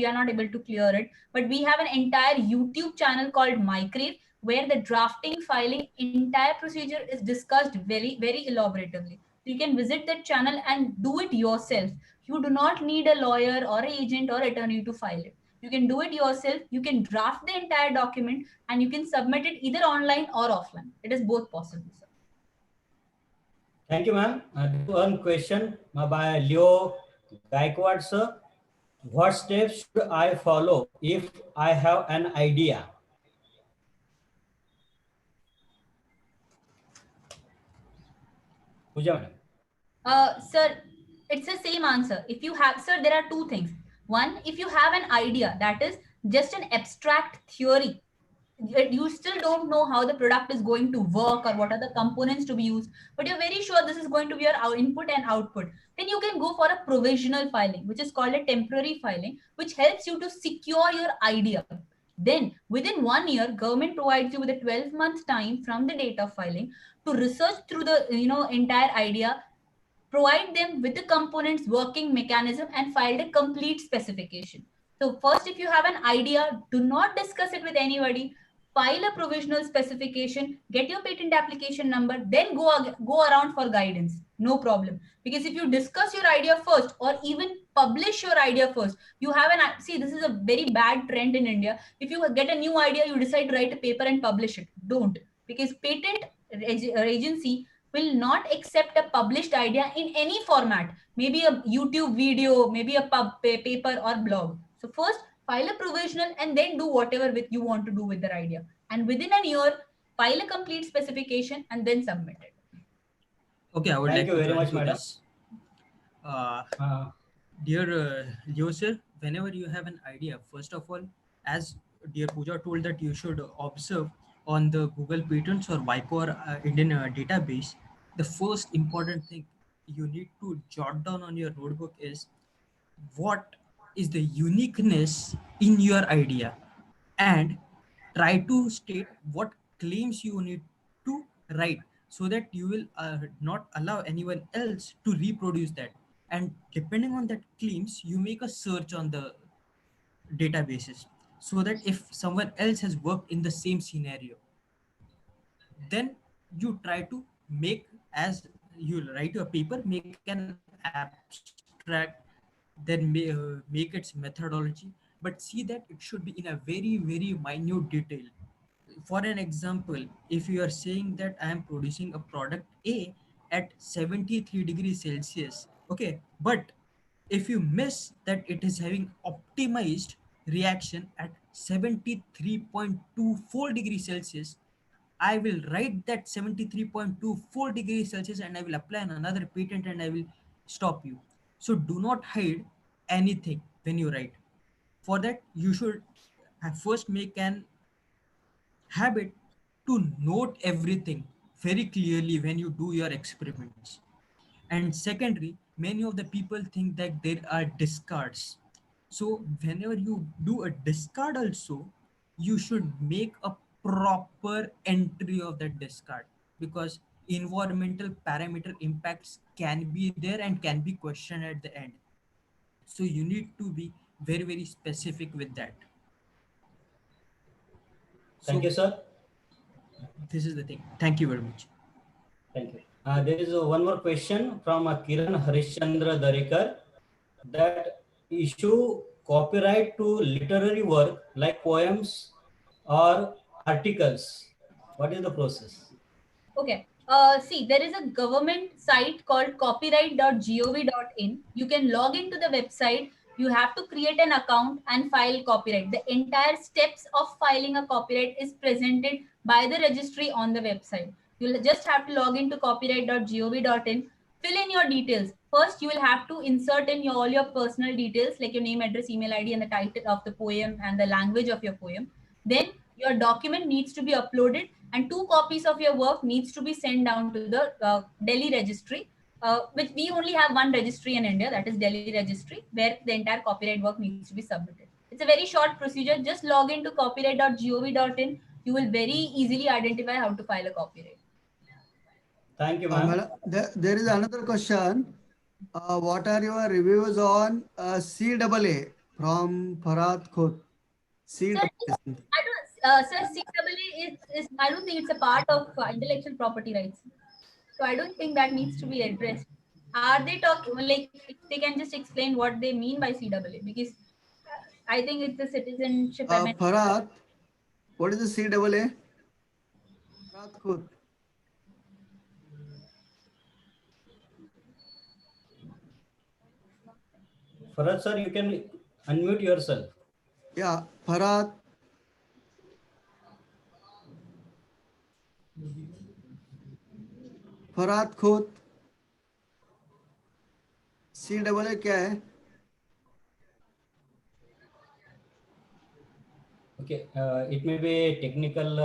are not able to clear it, but we have an entire YouTube channel called MyCrave where the drafting, filing, entire procedure is discussed very elaboratively. So you can visit that channel and do it yourself. You do not need a lawyer or an agent or attorney to file it. You can do it yourself. You can draft the entire document and you can submit it either online or offline. It is both possible, sir. Thank you, ma'am. One question by Leo Gaikwad, sir. What steps should I follow if I have an idea? Pooja, madam. Sir, it's the same answer. If you have, sir, there are two things. One, if you have an idea, that is just an abstract theory, you still don't know how the product is going to work or what are the components to be used, but you're very sure this is going to be your input and output, then you can go for a provisional filing, which is called a temporary filing, which helps you to secure your idea. Then within 1 year, government provides you with a 12-month time from the date of filing to research through the entire idea, provide them with the components, working mechanism, and filed a complete specification. So first, if you have an idea, do not discuss it with anybody. File a provisional specification, get your patent application number, then go around for guidance. No problem. Because if you discuss your idea first, or even publish your idea first, you have an see. This is a very bad trend in India. If you get a new idea, you decide to write a paper and publish it. Don't, because patent agency will not accept a published idea in any format, maybe a YouTube video, maybe a paper or blog. So first file a provisional and then do whatever with you want to do with the idea, and within a year file a complete specification and then submit it. Okay, I would Thank like you to very join much, to madam. this. Dear Leo sir, whenever you have an idea, first of all, as dear Pooja told that you should observe on the Google Patents or WIPO or Indian database, the first important thing you need to jot down on your notebook is what is the uniqueness in your idea, and try to state what claims you need to write so that you will not allow anyone else to reproduce that. And depending on that claims, you make a search on the databases so that if someone else has worked in the same scenario, then you try to make, as you write your paper, make an abstract, then make its methodology, but see that it should be in a very minute detail. For an example, if you are saying that I am producing a product A at 73 degrees Celsius, okay, but if you miss that it is having optimized reaction at 73.24 degrees Celsius, I will write that 73.24 degrees Celsius and I will apply another patent and I will stop you. So do not hide anything when you write. For that, you should first make an habit to note everything very clearly when you do your experiments. And secondly, many of the people think that there are discards. So whenever you do a discard also, you should make a proper entry of that discard, because environmental parameter impacts can be there and can be questioned at the end. So you need to be very, very specific with that. Thank So you, sir. this is the thing. Thank you very much. Thank you. There is one more question from Kiran Harishchandra Darikar, that issue copyright to literary work like poems or articles. What is the process? Okay. See, there is a government site called copyright.gov.in. You can log into the website. You have to create an account and file copyright. The entire steps of filing a copyright is presented by the registry on the website. You'll just have to log into copyright.gov.in, fill in your details. First, you will have to insert in all your personal details like your name, address, email ID, and the title of the poem and the language of your poem. Then your document needs to be uploaded, and 2 copies of your work needs to be sent down to the Delhi registry, which we only have one registry in India, that is Delhi registry, where the entire copyright work needs to be submitted. It's a very short procedure. Just log into copyright.gov.in. You will very easily identify how to file a copyright. Thank you, ma'am. Madam, there is another question. What are your reviews on CAA from Farhat Khot? Sir, CAA. sir, CAA is I don't think it's a part of intellectual property rights. So I don't think that needs to be addressed. Are they talking like they can just explain what they mean by CAA? Because I think it's a citizenship amendment. Farhat, what is the CAA? Farhat Khot. Farad sir, you can unmute yourself. Yeah, Farhat. Farhad Khot CAA क्या है? Okay, it may be a technical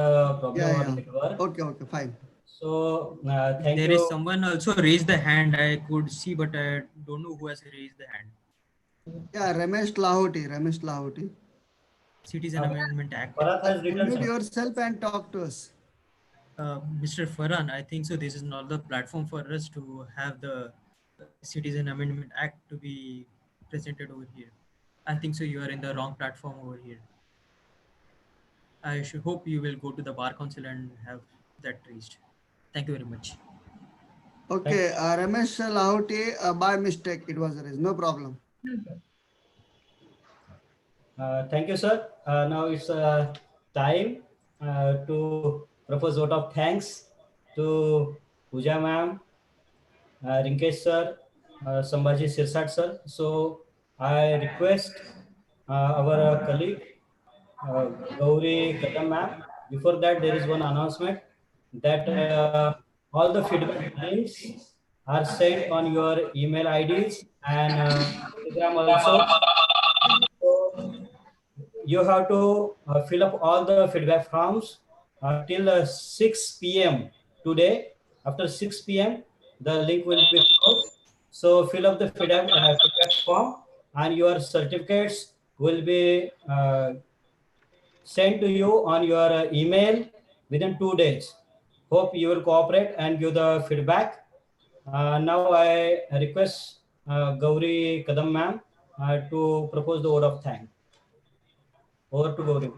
problem or network. Okay, fine. So thank There you. is someone also raised the hand. I could see, but I don't know who has raised the hand. Yeah, Ramesh Lahoti. Citizen Amendment Act. Farad has written Unmute something. yourself and talk to us. Mr. Farhan, I think so. This is not the platform for us to have the Citizen Amendment Act to be presented over here. I think so. You are in the wrong platform over here. I should hope you will go to the Bar Council and have that raised. Thank you very much. Okay, Ramesh Lahoti, by mistake it was raised. No problem. Thank you, sir. Now it's time to propose vote of thanks to Pooja ma'am, Rinkesh sir, Sambhaji Sirsat sir. So I request our colleague Gauri Kadam ma'am. Before that, there is one announcement that all the feedback links are sent on your email IDs and Telegram also. So you have to fill up all the feedback forms till 6 p.m. today. After 6 p.m., the link will be closed. So fill up the feedback form, and your certificates will be sent to you on your email within 2 days. Hope you will cooperate and give the feedback. Now I request Gauri Kadam ma'am to propose the word of thanks. Over to Gauri.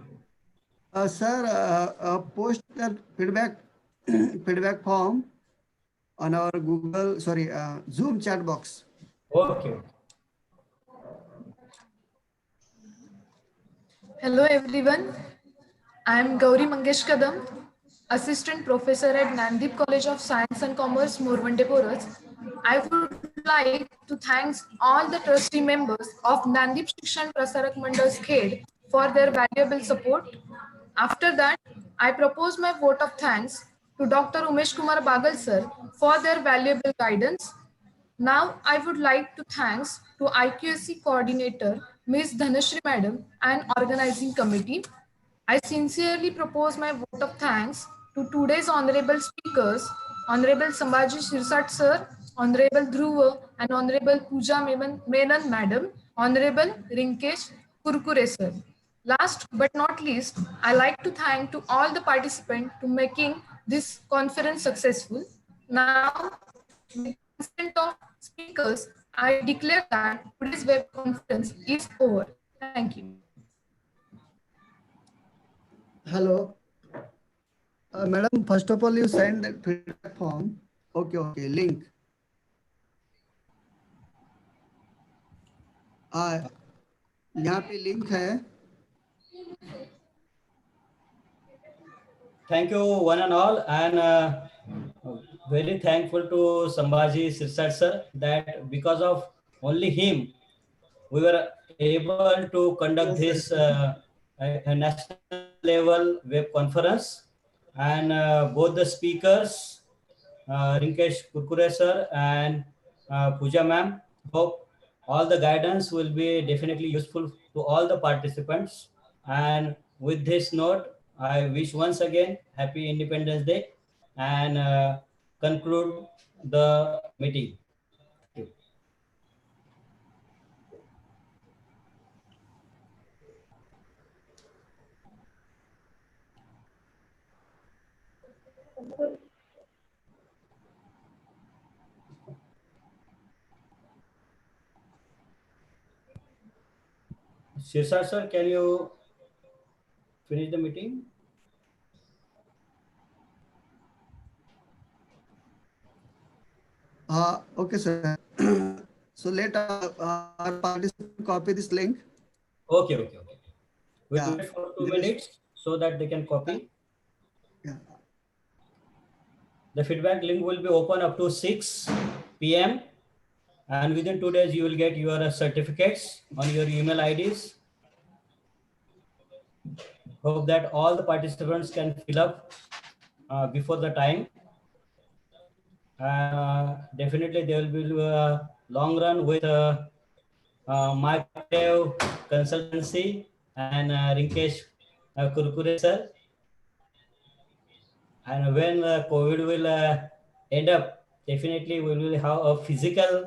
Sir, post that feedback form on our Zoom chat box. Okay. Hello everyone, I am Gauri Mangesh Kadam, Assistant Professor at Nandip College of Science and Commerce, Morvande Poraj. I would like to thank all the trustee members of Nandip Shikshan Prasarak Mandal's Khed for their valuable support. After that, I propose my vote of thanks to Dr. Umesh Kumar Bagal sir for their valuable guidance. Now, I would like to thanks to IQSC coordinator, Ms. Dhanashree Madam, and organizing committee. I sincerely propose my vote of thanks to today's honorable speakers, Honorable Sambhaji Shirsat Sir, Honorable Dhruva, and Honorable Pooja Menon Madam, Honorable Rinkesh Kurkure Sir. Last but not least, I like to thank to all the participants to making this conference successful. Now, with consent of speakers, I declare that today's web conference is over. Thank you. Hello. Madam, first of all, you send that feedback form. Okay, link. यहाँ पे link है. Thank you one and all, and very thankful to Sambhaji Sirsat sir that because of only him we were able to conduct this a national level web conference, and both the speakers, Rinkesh Kurkure sir and Pooja ma'am, hope all the guidance will be definitely useful to all the participants. And with this note, I wish once again Happy Independence Day and conclude the meeting. Thank you. Shirsat sir, can you finish the meeting? Okay, sir. So let our participant copy this link. Okay. We'll Yeah. wait for 2 minutes so that they can copy. Yeah. The feedback link will be open up to 6 p.m. and within 2 days you will get your certificates on your email IDs. Hope that all the participants can fill up before the time. Definitely there will be a long run with Markev Consultancy and Rinkesh Kurkure sir. And when COVID will end up, definitely we will have a physical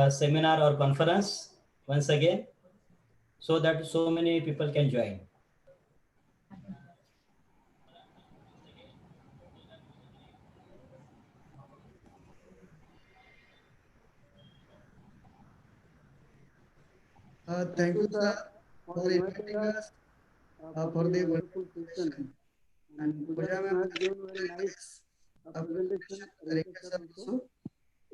seminar or conference once again, so that so many people can join. Thank you, sir, for inviting us for the wonderful session. And Pooja ma'am has given very nice presentation. Rinkesh sir also.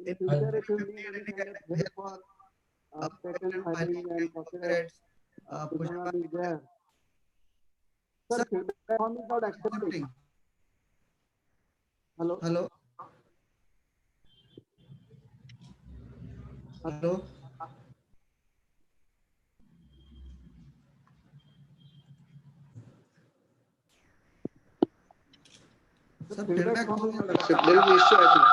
In future, if you need any kind of help for patent filing and copyrights, Pooja ma'am is there. Sir, feedback form is not accepting. Hello. Sir, feedback form is not accepted. There is an issue, I think.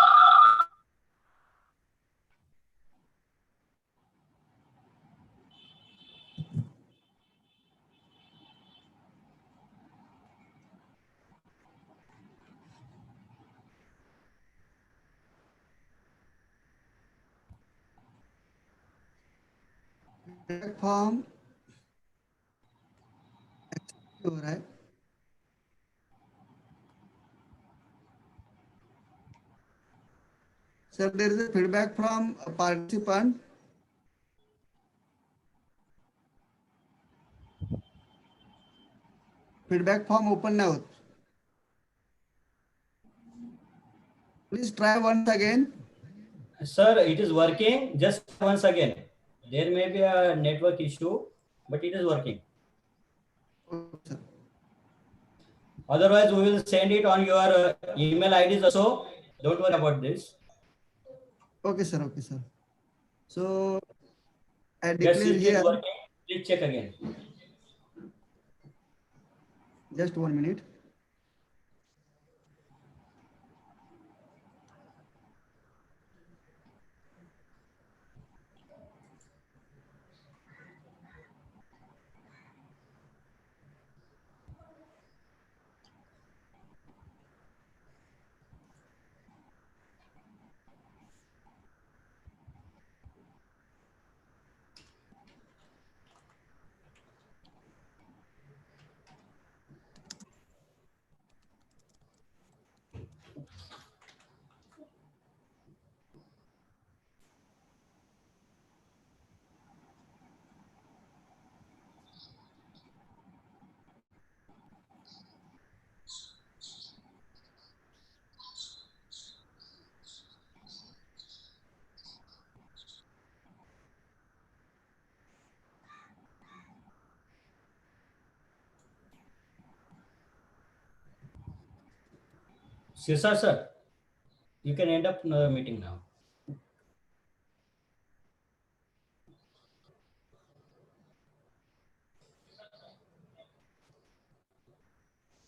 Feedback form हो रहा है. Sir, there is a feedback from a participant. Feedback form open now. Please try once again. Sir, it is working. Just once again, there may be a network issue, but it is working. Okay, Otherwise, we will send it on your email IDs also. Don't worry about this. Okay, sir. So I Just declare it is here. working. Please check again. Just 1 minute. Sisa sir, you can end up the meeting now.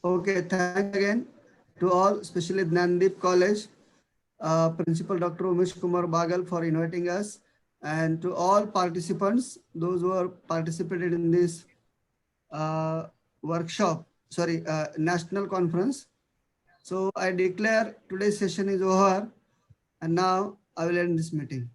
Okay, thanks again to all, especially Gnandeep College, Principal Dr. Umesh Kumar Bagal for inviting us, and to all participants, those who are participated in this workshop, national conference. So I declare today's session is over, and now I will end this meeting.